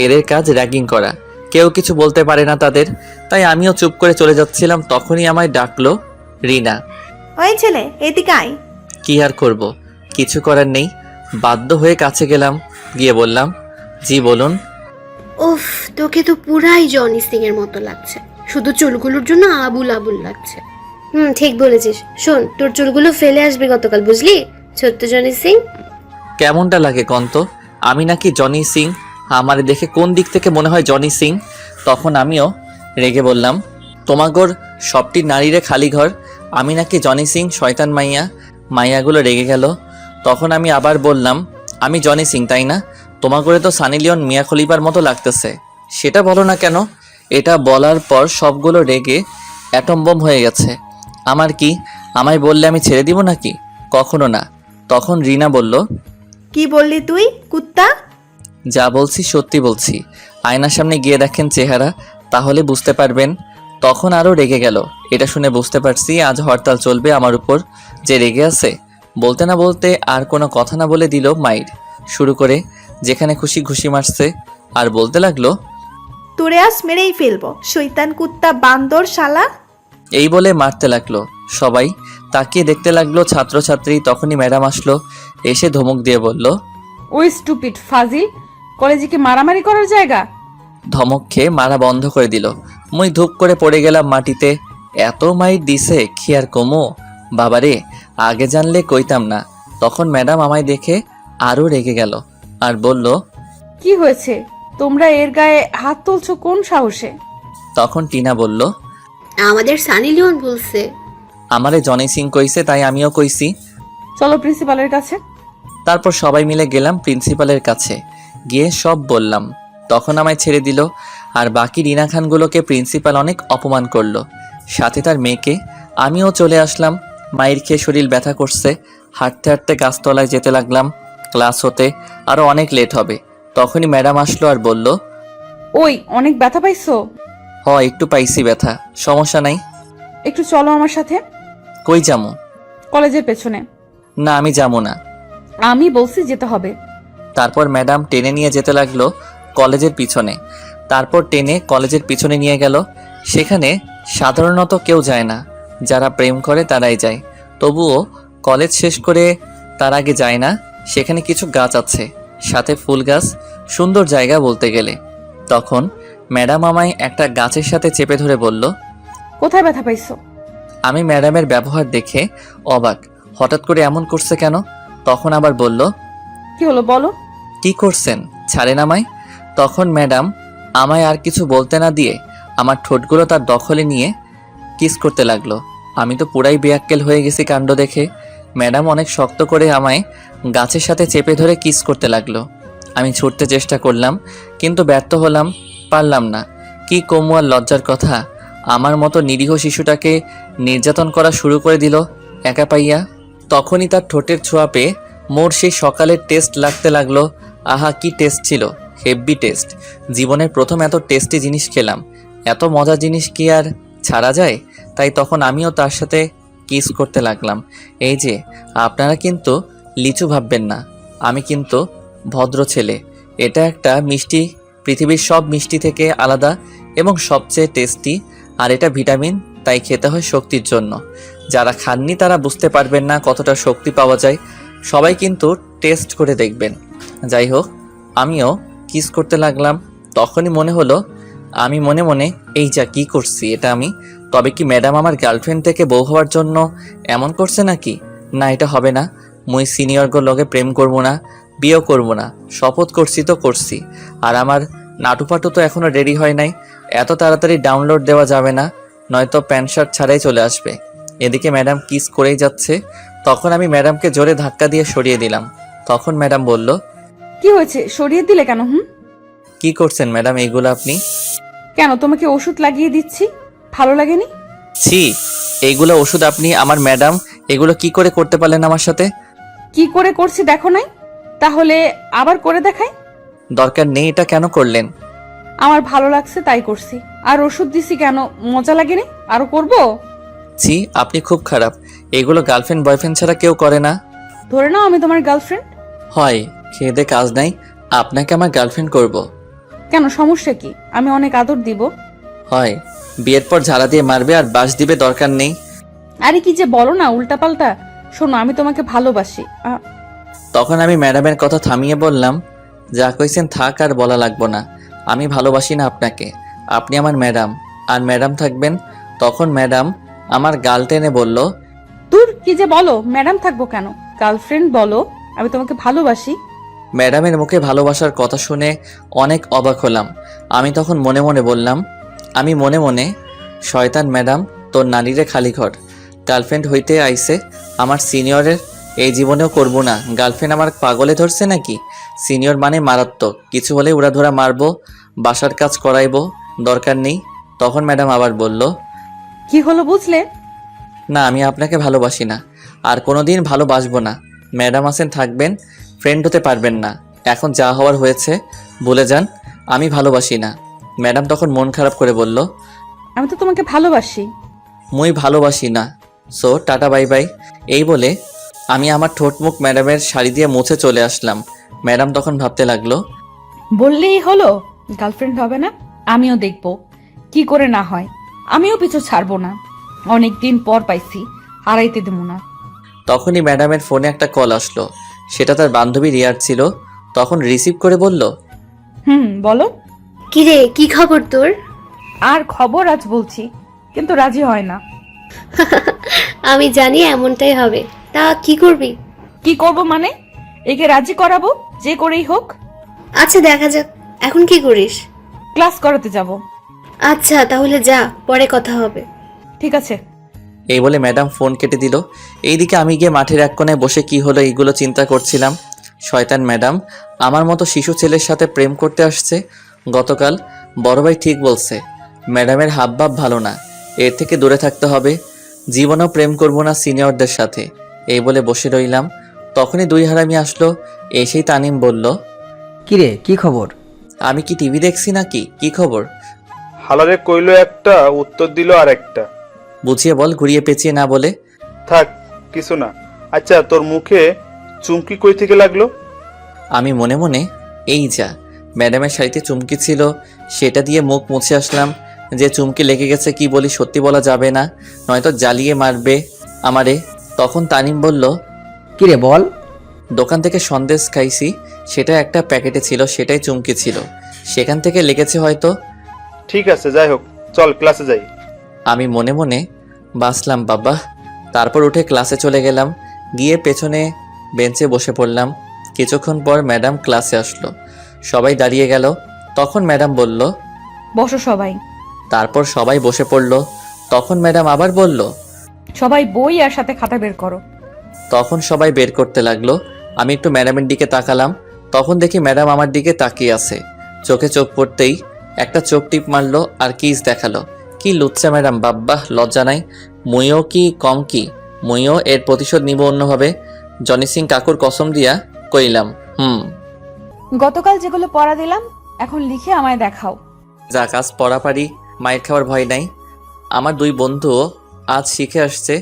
এদের কাজ র্যাগিং করা। কেউ কিছু বলতে পারে না তাদের। তাই আমিও চুপ করে চলে যাচ্ছিলাম, তখনই আমায় ডাকলো রিনা। ওই ছেলে, এদিকে আয়। কি আর করব, কিছু করার নেই, বাধ্য হয়ে কাছে গেলাম। গিয়ে বললাম, জি বলুন। উফ, তোকে তো পুরাই জনি সিং এর মতো লাগছে, শুধু চুলগুলোর জন্য আবুল আবুল লাগছে। ঠিক বলেছিস। শোন, তোর চুলগুলো ফেলে আসবে গতকাল, বুঝলি? ছোট্ট জনি সিং। কেমনটা লাগে কন্ত? আমি নাকি জনি সিং? আমার দেখে কোন দিক থেকে মনে হয় জনি সিং? তখন আমিও রেগে বললাম, তোমাগোর সবটি নারীরে খালি ঘর, আমি নাকি জনি সিং শয়তান মাইয়া? মাইয়াগুলো রেগে গেল। তখন আমি আবার বললাম, আমি জনি সিং তাই না? তোমাগোরে তো সানি লিওন, মিয়া খলিফার মতো লাগতেছে। সেটা বলো না কেন? এটা বলার পর সবগুলো রেগে অ্যাটম বোম হয়ে গেছে। আমার কি, আমায় বললে আমি ছেড়ে দিব নাকি? কখনো না। তখন রিনা বলল, কি বললি তুই, কুত্তা? যা বলছি সত্যি বলছি, আয়নার সামনে গিয়ে দেখেন চেহারা, তাহলে বুঝতে পারবেন। তখন আরও রেগে গেল। এটা শুনে বুঝতে পারছি আজ হরতাল চলবে আমার উপর। যে রেগে আছে, বলতে না বলতে আর কোনো কথা না বলে দিল মাইর শুরু করে, যেখানে খুশি ঘুষি মারছে। আর বলতে লাগলো, তোরে আজ মেরেই ফেলবো, শয়তান কুত্তা, বান্দর শালা। এই বলে মারতে লাগলো। সবাই তাকিয়ে দেখতে লাগলো ছাত্রছাত্রী। তখনই ম্যাডাম আসলো, এসে ধমক দিয়ে বলল, ওই স্টুপিড ফাজিল, কলেজে কি মারামারি করার জায়গা? ধমক খেয়ে মারা বন্ধ করে দিল। মুই ধূপ করে পড়ে গেলাম মাটিতে। এত মাইর দিছে, কি আর কমো? বাবারে, আগে জানলে কইতাম না। তখন ম্যাডাম আমায় দেখে আরও রেগে গেল আর বলল, কি হয়েছে? তোমরা এর গায়ে হাত তুলছো কোন সাহসে? তখন টিনা বলল, আমাদের সানি লিওন বলছে। আমারে জনি সিং কইছে, তাই আমিও কইছি। চলো প্রিন্সিপালের কাছে। তারপর সবাই মিলে গেলাম প্রিন্সিপালের কাছে, গিয়ে সব বললাম। তখন আমায় ছেড়ে দিল। আর বাকি রিনা খানগুলোকে প্রিন্সিপাল অনেক অপমান করলো, সাথে তার মেয়েকে। আমিও চলে আসলাম। মায়ের খেয়ে শরীর ব্যথা করছে। হাঁটতে হাঁটতে গাছতলায় যেতে লাগলাম। ক্লাস হতে আরও অনেক লেট হবে। তখনই ম্যাডাম আসলো আর বলল, ওই অনেক ব্যথা পাইছো? একটু পাইছি ব্যথা, সমস্যা নাই। একটু চলো আমার সাথে। কই যামু? কলেজের পেছনে। না আমি যাবো না। আমি বলছি যেতে হবে। তারপর ম্যাডাম টেনে নিয়ে যেতে লাগলো কলেজের পিছনে। তারপর টেনে কলেজের পিছনে নিয়ে গেল। সেখানে সাধারণত কেউ যায় না, যারা প্রেম করে তারাই যায়। তবুও কলেজ শেষ করে তার আগে যায় না। সেখানে কিছু গাছ আছে, সাথে ফুল গাছ, সুন্দর জায়গা বলতে গেলে। তখন ম্যাডাম আমায় একটা গাছের সাথে চেপে ধরে বলল, কোথায় ব্যথা পাইছো? আমি ম্যাডামের ব্যবহার দেখে অবাক, হঠাৎ করে এমন করছে কেন? তখন আবার বলল, কি হলো বলো। কি করছেন, ছাড়েন আমায়। তখন ম্যাডাম আমায় আর কিছু বলতে না দিয়ে আমার ঠোঁটগুলো তার দখলে নিয়ে কিস করতে লাগলো। আমি তো পুরাই বেয়াক্কেল হয়ে গেছি কাণ্ড দেখে। ম্যাডাম অনেক শক্ত করে আমায় গাছের সাথে চেপে ধরে কিস করতে লাগলো। আমি ছুটতে চেষ্টা করলাম, কিন্তু ব্যর্থ হলাম, পারলাম না। কি কমু আর লজ্জার কথা, আমার মতো নিরীহ শিশুটাকে নির্যাতন করা শুরু করে দিল একা পাইয়া। তখনই তার ঠোঁটের ছোঁয়া পেয়ে মোর সেই সকালের টেস্ট লাগতে লাগলো। আহা, কি টেস্ট ছিল, হেভি টেস্ট। জীবনের প্রথম এত টেস্টি জিনিস খেলাম। এত মজার জিনিস কি আর ছাড়া যায়? তাই তখন আমিও তার সাথে কিস করতে লাগলাম। এই যে, আপনারা কিন্তু লিচু ভাববেন না, আমি কিন্তু ভদ্র ছেলে। এটা একটা মিষ্টি, পৃথিবীর সব মিষ্টি থেকে আলাদা এবং সবচেয়ে টেস্টি। আর এটা ভিটামিন, তাই খেতে হয় শক্তির জন্য। যারা খাননি তারা বুঝতে পারবেন না কতটা শক্তি পাওয়া যায়। সবাই কিন্তু টেস্ট করে দেখবেন। যাই হোক, আমিও কিস করতে লাগলাম। তখনই মনে হলো, আমি মনে মনে, এই যা কি করছি এটা আমি। তবে কি ম্যাডাম আমার গার্লফ্রেন্ড থেকে বউ হওয়ার জন্য এমন করছে নাকি? না, এটা হবে না। মুই সিনিয়রগো লগে প্রেম করবো না, বিয়েও করবো না। শপথ করছি তো করছি। আর আমার নাটুপাটু তো এখনো রেডি হয় নাই। এত তাড়াতাড়ি ডাউনলোড দেওয়া যাবে না, নয়তো প্যান্ট শার্ট ছাড়াই চলে আসবে। এদিকে ম্যাডাম কিস করেই যাচ্ছে। তখন আমি ম্যাডামকে জোরে ধাক্কা দিয়ে সরিয়ে দিলাম। তখন ম্যাডাম বলল, কি হয়েছে, সরিয়ে দিলে কেন? কি করছেন ম্যাডাম এইগুলো আপনি? কেন, তোমাকে ওষুধ লাগিয়ে দিচ্ছি, ভালো লাগেনি? ছি, এইগুলো ওষুধ আপনি? আমার ম্যাডাম এগুলো কি করে করতে পারলেন আমার সাথে? কি করে করছি দেখো নাই? তাহলে আবার করে দেখাই? দরকার নেই, এটা কেন করলেন? আমার ভালো লাগছে তাই করছি। আর ওষুধ দিছি কেন, মজা লাগেনি? আরো করব? ছি, আপনি খুব খারাপ। এগুলো গার্লফ্রেন্ড বয়ফ্রেন্ড ছাড়া কেউ করে না। ধরে নাও আমি তোমার গার্লফ্রেন্ড। হয়, খেয়ে দে কাজ নাই, আপনাকে আমার গার্লফ্রেন্ড করব। কেন, সমস্যা কি? আমি অনেক আদর দিব। হয়, বিয়ের পর ঝাড়া দিয়ে মারবে আর বাস দিবে, দরকার নেই। আরে কি যে বলো না উল্টাপাল্টা। শোনো, আমি তোমাকে ভালোবাসি। তখন আমি ম্যাডামের কথা থামিয়ে বললাম, যা কইছেন থাক, আর বলা লাগবো না। আমি ভালোবাসি না আপনাকে, আপনি আমার ম্যাডাম, আর ম্যাডাম থাকবেন। তখন ম্যাডাম আমার গাল টেনে বলল, দূর, কি যে বলো, ম্যাডাম থাকবো কেন, গার্লফ্রেন্ড বলো। আমি তোমাকে ভালোবাসি। ম্যাডামের মুখে ভালোবাসার কথা শুনে অনেক অবাক হলাম। আমি তখন মনে মনে বললাম, আমি মনে মনে, শয়তান ম্যাডাম, তোর নারীরে খালি ঘর। গার্লফ্রেন্ড হইতে আইছে আমার সিনিয়রের, এই জীবনেও করব না। গার্লফ্রেন্ড আমার পাগলে ধরছে নাকি? সিনিয়র মানে মারাত্মক, কিছু হলে উড়াধুরা মারবো, বাসার কাজ করাইবো, দরকার নেই। তখন ম্যাডাম আবার বলল, কি হলো বুঝলে? না, আমি আপনাকে ভালোবাসি না, আর কোনোদিন ভালোবাসবো না। ম্যাডাম আছেন, থাকবেন, ফ্রেন্ড হতে পারবেন না। এখন যা হওয়ার হয়েছে, ভুলে যান, আমি ভালোবাসি না। ম্যাডাম তখন মন খারাপ করে বলল, আমি তো তোমাকে ভালোবাসি। মুই ভালোবাসি না, সো টাটা বাই বাই। এই বলে আমি আমার ঠোঁট মুখ ম্যাডামের শাড়ি দিয়ে মুছে চলে আসলাম। ম্যাডাম তখন ভাবতে লাগলো, বললেই হলো গার্লফ্রেন্ড হবে না? আমিও দেখবো কি করে না হয়। আমিও পিছু ছাড়বো না। অনেকদিন পর পাইছি, হারাইতে দেবো না। তখনই ম্যাডামের ফোনে একটা কল আসলো। সেটা তার বান্ধবী রিয়ার ছিল। তখন রিসিভ করে বলল, বলো। কিরে, কি খবর তোর? আর খবর আজ বলছি, কিন্তু রাজি হয় না। আমি জানি এমনটাই হবে। তা কি করবি? কি করব মানে? একে রাজি করাবো, যে করেই হোক। আচ্ছা, দেখা যাক। এখন কি করিস? ক্লাস করাতে যাব। আচ্ছা, তাহলে যা, পরে কথা হবে। ঠিক আছে। এই বলে ম্যাডাম ফোন কেটে দিল। এইদিকে আমি গিয়ে মাঠের এক কোণে বসে কি হলো এইগুলো চিন্তা করছিলাম। শয়তান ম্যাডাম আমার মতো শিশু ছেলের সাথে প্রেম করতে আসছে। গতকাল বড় ভাই ঠিক বলছে, ম্যাডামের হাবভাব ভালো না, এর থেকে দূরে থাকতে হবে। জীবনেও প্রেম করব না সিনিয়রদের সাথে। এই বলে বসে রইলাম। তখনই দুই হারামি আসলো। এসেই তানিম বলল, কিরে, কি খবর? আমি কি টিভি দেখছি নাকি? কি খবর? হালারে কইলো একটা, উত্তর দিল আর একটা। বুঝিয়ে বল, ঘুরিয়ে পেঁচিয়ে না বলে। থাক, কিছু না। আচ্ছা, তোর মুখে চুমকি কই থেকে লাগলো? আমি মনে মনে এই যা, ম্যাডামের শাড়িতে চুমকি ছিল, সেটা দিয়ে মুখ মুছে আসলাম। যে চুমকি লেগে গেছে কি বলি সত্যি বলা যাবে না, নয়তো জ্বালিয়ে মারবে আমারে। তখন তানিম বলল, কিরে বল। দোকান থেকে সন্দেশ খাইছি, সেটা একটা প্যাকেটে ছিল, সেটাই চুমকি ছিল, সেখান থেকে লেগেছে হয়তো। ঠিক আছে, যাই হোক, চল ক্লাসে যাই। আমি মনে মনে বাসলাম বাবা। তারপর উঠে ক্লাসে চলে গেলাম, গিয়ে পেছনে বেঞ্চে বসে পড়লাম। কিছুক্ষণ পর ম্যাডাম ক্লাসে আসলো, সবাই দাঁড়িয়ে গেল। তখন ম্যাডাম বলল, বসো সবাই। তারপর সবাই বসে পড়ল। তখন ম্যাডাম আবার বলল, সবাই বই আর সাথে খাতা বের করো। তখন সবাই বের করতে লাগলো। আমি একটু ম্যাডামের দিকে তাকালাম, তখন দেখি ম্যাডাম আমার দিকে তাকিয়ে আছে। চোখে চোখ পড়তেই একটা চোখ টিপ মারলো আর কিস দেখালো। কি লুচ্চা ম্যাডাম, বাব্বাহ, লজ্জা নাই। মুইও কি কম কি, মুইও এর প্রতিশোধ নিব অন্যভাবে। জনি সিং কাকুর কসম দিয়া কইলাম। গতকাল যেগুলো পড়া দিলাম এখন লিখে আমায় দেখাও। যা কাজ পড়া পারি, মায়ের খাওয়ার ভয় নাই। আমার দুই বন্ধুও আজ শিখে আসছে।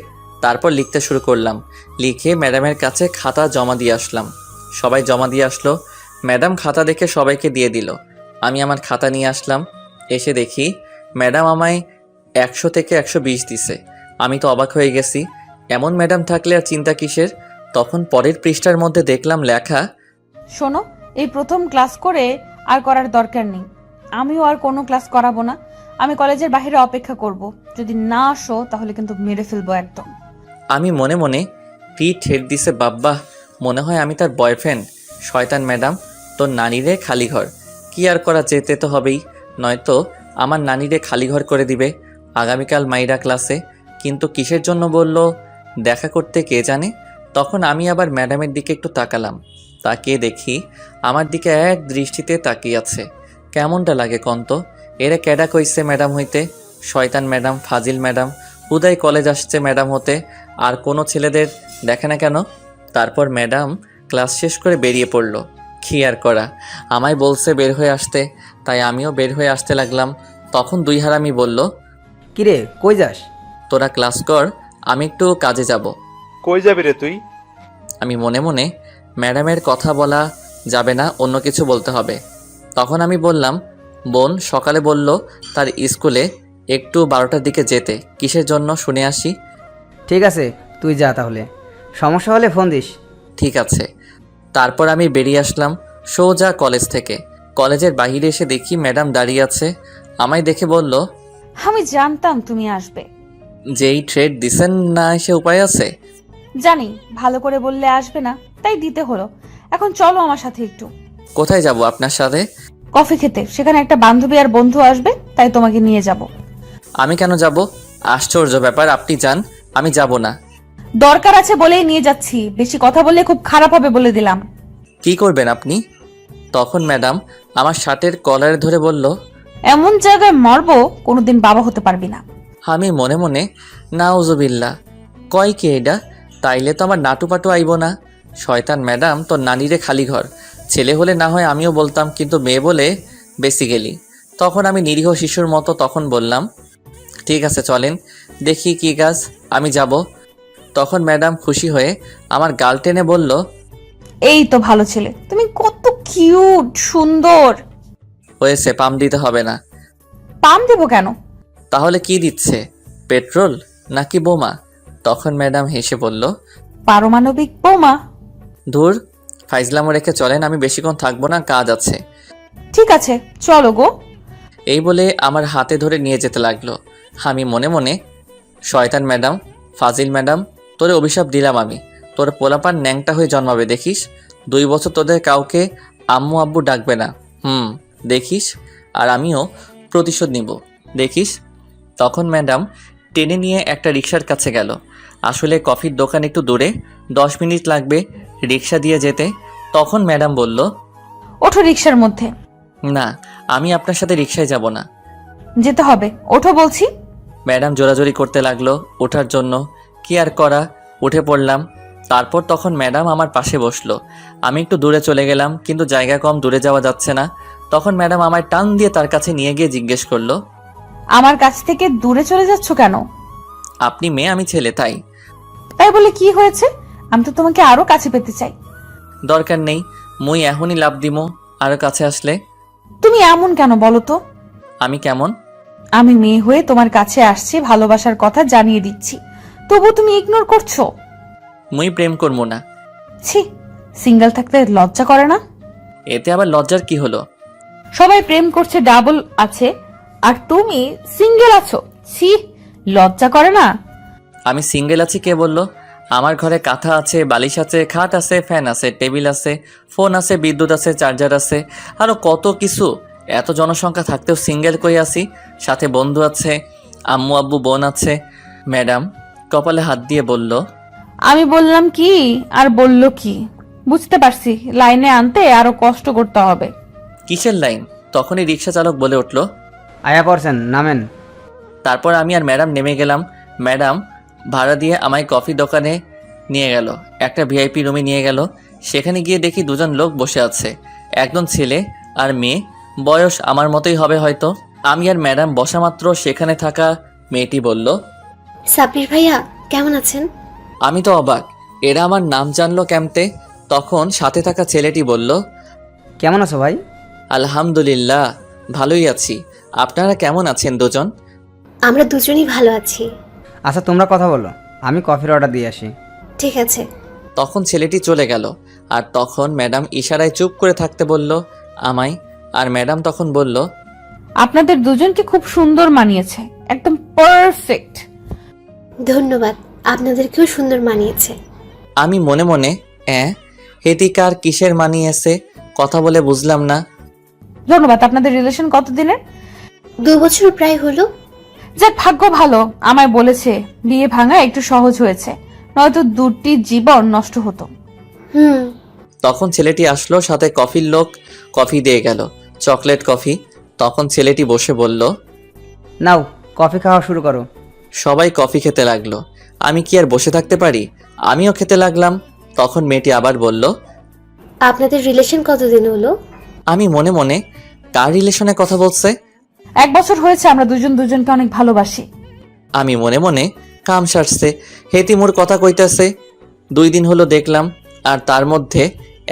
তারপর লিখতে শুরু করলাম, লিখে ম্যাডামের কাছে খাতা জমা দিয়ে আসলাম। সবাই জমা দিয়ে আসলো, ম্যাডাম খাতা দেখে সবাইকে দিয়ে দিল। আমি আমার খাতা নিয়ে আসলাম, এসে দেখি ম্যাডাম আমায় 100 থেকে 120 দিছে। আমি তো অবাক হয়ে গেছি, এমন ম্যাডাম থাকলে আর চিন্তা কিসের। তখন পরের পৃষ্ঠার মধ্যে দেখলাম লেখা, শোনো, এই প্রথম ক্লাস করে আর করার দরকার নেই। আমিও আর কোনো ক্লাস করাবো না। আমি কলেজের বাইরে অপেক্ষা করব। যদি না আসো তাহলে কিন্তু মেরে ফেলবো একদম। আমি মনে মনে পিঠ ঠেট দিছে, বাব্বাহ, মনে হয় আমি তার বয়ফ্রেন্ড। শয়তান ম্যাডাম, তোর নানিরে খালি ঘর। কি আর করা, যেতে তো হবেই, নয়তো আমার নানিরে খালি ঘর করে দিবে আগামীকাল মাইরা ক্লাসে। কিন্তু কিসের জন্য বলল, দেখা করতে কে জানে। তখন আমি আবার ম্যাডামের দিকে একটু তাকালাম, তাকিয়ে দেখি আমার দিকে এক দৃষ্টিতে তাকিয়ে আছে। কেমনটা লাগে কন্ত? এরা ক্যাডা কইছে ম্যাডাম হইতে? শয়তান ম্যাডাম, ফাজিল ম্যাডাম, হুদাই কলেজ আসছে ম্যাডাম হতে, আর কোনো ছেলেদের দেখে না কেন? তারপর ম্যাডাম ক্লাস শেষ করে বেরিয়ে পড়ল। কি আর করা, আমায় বলছে বের হয়ে আসতে, তাই আমিও বের হয়ে আসতে লাগলাম। তখন দুই হারামি বলল, কিরে কই যাস? তোরা ক্লাস কর, আমি একটু কাজে যাব। কই যাবি রে তুই? আমি মনে মনে, ম্যাডামের কথা বলা যাবে না, অন্য কিছু বলতে হবে। তখন আমি বললাম, বোন সকালে বলল তার স্কুলে একটু 12টার দিকে যেতে, কিসের জন্য শুনে আসি। ঠিক আছে, তুই যা তাহলে, সমস্যা হলে ফোন দিস। ঠিক আছে। তারপর আমি বেরিয়ে আসলাম সোজা কলেজ থেকে। কলেজের বাইরে এসে দেখি ম্যাডাম দাঁড়িয়ে আছে। আমায় দেখে বলল, আমি জানতাম তুমি আসবে। যেই ট্রেড দিছেন না এসে উপায় আছে? জানি ভালো করে বললে আসবে না, তাই দিতে হলো। এখন চলো আমার সাথে একটু। কোথায় যাব আপনার সাথে? কফি খেতে। সেখানে একটা বান্ধবী আর বন্ধু আসবে, তাই তোমাকে নিয়ে যাব। আমি কেন যাব? আশ্চর্য ব্যাপার, আপনি যান, আমি যাব না। দরকার আছে বলেই নিয়ে যাচ্ছি, বেশি কথা বললে খুব খারাপ হবে বলে দিলাম। কি করবেন আপনি? তখন ম্যাডাম আমার শার্টের কলারে ধরে বলল, এমন জায়গায় মারবো কোনোদিন বাবা হতে পারবি না। আমি মনে মনে নাউজুবিল্লাহ, কয় কি এটা? তাইলে তো আমার নাটু পাটু আইব না। শয়তান ম্যাডাম, তোর নানিরে খালি ঘর। ছেলে হলে না হয় আমিও বলতাম, কিন্তু মেয়ে বলে বেসিক্যালি। তখন আমি নিরীহ শিশুর মতো তখন বললাম, ঠিক আছে চলেন, দেখি কি কাজ, আমি যাব। তখন ম্যাডাম খুশি হয়ে আমার গাল টেনে বলল, এই তো ভালো ছেলে, তুমি কত কিউট সুন্দর। হয়েছে, পাম দিতে হবে না। পাম দেবো কেন? তাহলে কি দিচ্ছে, পেট্রোল নাকি বোমা? তখন ম্যাডাম হেসে বলল, পারমাণবিক বোমা। ধুর, ফাইজলামো রেখে চলেন, আমি বেশিক্ষণ থাকবো না, কাজ আছে। ঠিক আছে চলো গো। এই বলে আমার হাতে ধরে নিয়ে যেতে লাগলো। আমি মনে মনে, শয়তান ম্যাডাম, ফাজিল ম্যাডাম, তোরে অভিশাপ দিলাম আমি। তোর পোলাপান ন্যাংটা হয়ে জন্মাবে দেখিস। 2 বছর তোদের কাউকে আম্মু আব্বু ডাকবে না। দেখিস, আর আমিও প্রতিশোধ নিব, দেখিস। তখন ম্যাডাম টেনে নিয়ে একটা রিক্সার কাছে গেল। আসলে কফির দোকান একটু দূরে, 10 মিনিট লাগবে রিক্সা দিয়ে যেতে। তখন ম্যাডাম বলল, ওঠো রিক্সার মধ্যে। না, আমি আপনার সাথে রিক্সায় যাব না। যেতে হবে, ওঠো বলছি। ম্যাডাম জোরাজোরি করতে লাগলো ওঠার জন্য। কি আর করা, উঠে পড়লাম। তারপর তখন ম্যাডাম আমার পাশে বসলো। আমি একটু দূরে চলে গেলাম, কিন্তু জায়গা কম, দূরে যাওয়া যাচ্ছে না। তখন ম্যাডাম আমায় টান দিয়ে তার কাছে নিয়ে গিয়ে জিজ্ঞেস করলো, আমার কাছ থেকে দূরে চলে যাচ্ছ কেন? আপনি মেয়ে, আমি ছেলে, তাই। তাই বলে কি হয়েছে? আমি তো তোমাকে আরো কাছে পেতে চাই। দরকার নেই, মুই এখনই লাভ দিমো আরো কাছে আসলে। তুমি এমন কেন বলো তো? আমি কেমন? আমি মেয়ে হয়ে তোমার কাছে আসছি, ভালোবাসার কথা জানিয়ে দিচ্ছি, তবু তুমি ইগনোর করছো। মুই প্রেম করবো না। ছি, সিঙ্গেল থাকতে লজ্জা করে না? এতে আবার লজ্জার কি হলো? সবাই প্রেম করছে, ডাবল আছে, আর তুমি সিঙ্গেল আছো। ছি, লজ্জা করে না? আমি সিঙ্গেল আছি কে বললো? আমার ঘরে কাঁথা আছে, বালিশ আছে, খাট আছে, ফ্যান আছে, টেবিল আছে, ফোন আছে, বিদ্যুৎ আছে, চার্জার আছে, আরো কত কিছু। এত জনসংখ্যা থাকতেও সিঙ্গেল কই আছি। সাথে বন্ধু আছে, আম্মু আব্বু বোন আছে। ম্যাডাম কপালে হাত দিয়ে বলল, আমি বললাম কি আর বললো কি? বুঝতে পারছি, লাইনে আনতে আরো কষ্ট করতে হবে। কিসের লাইন? তখনই রিক্সা চালক বলে উঠল। আয়া পড়ছেন, নামেন। তারপর আমি আর ম্যাডাম নেমে গেলাম। ম্যাডাম ভাড়া দিয়ে আমায় কফি দোকানে নিয়ে গেল, একটা ভিআইপি রুমে নিয়ে গেল। সেখানে গিয়ে দেখি দুজন লোক বসে আছে, একজন ছেলে আর মেয়ে, বয়স আমার মতোই হবে হয়তো। আমি আর ম্যাডাম বসা মাত্র সেখানে থাকা মেয়েটি বলল, সাব্বির ভাইয়া কেমন আছেন? আমি তো অবাক, এরা আমার নাম জানলো কেমতে? তখন সাথে থাকা ছেলেটি বলল, কেমন আছো ভাই? আলহামদুলিল্লাহ ভালোই আছি। আপনারা কেমন আছেন দুজন? আমরা দুজনই ভালো আছি। আচ্ছা তোমরা কথা বলো, আমি কফির অর্ডার দিয়ে আসি। ঠিক আছে। তখন ছেলেটি চলে গেল, আর তখন ম্যাডাম ইশারায় চুপ করে থাকতে বলল আমায়। আর ম্যাডাম তখন বলল, আপনাদের দুজনকে খুব সুন্দর মানিয়েছে, একদম পারফেক্ট। ধন্যবাদ, আপনাদেরকেও সুন্দর মানিয়েছে। আমি মনে মনে হেতিকার কিসের মানিয়েছে কথা বলে বুঝলাম না। ধন্যবাদ। আপনাদের রিলেশন কতদিনের? 2 বছর প্রায় হলো। যাক, ভাগ্য ভালো, আমায় বলেছে বিয়ে ভাঙা একটু সহজ হয়েছে, নয়তো দুটি জীবন নষ্ট হতো। হুম। তখন ছেলেটি আসলো, সাথে কফির লোক কফি দিয়ে গেল, চকলেট কফি। তখন ছেলেটি বসে বলল, নাও কফি খাওয়া শুরু করো। সবাই কফি খেতে লাগলো। আমি কি আর বসে থাকতে পারি? আমিও খেতে লাগলাম। তখন মেয়েটি আবার বলল, আপনাদের রিলেশন কতদিন হলো? আমি মনে মনে, কার রিলেশনে কথা বলছে? 1 বছর হয়েছে আমরা দুজন দুজনকে অনেক ভালোবাসি। আমি মনে মনে, কাম সারছে, হেতি মোর কথা কইতাছে। 2 দিন হলো দেখলাম, আর তার মধ্যে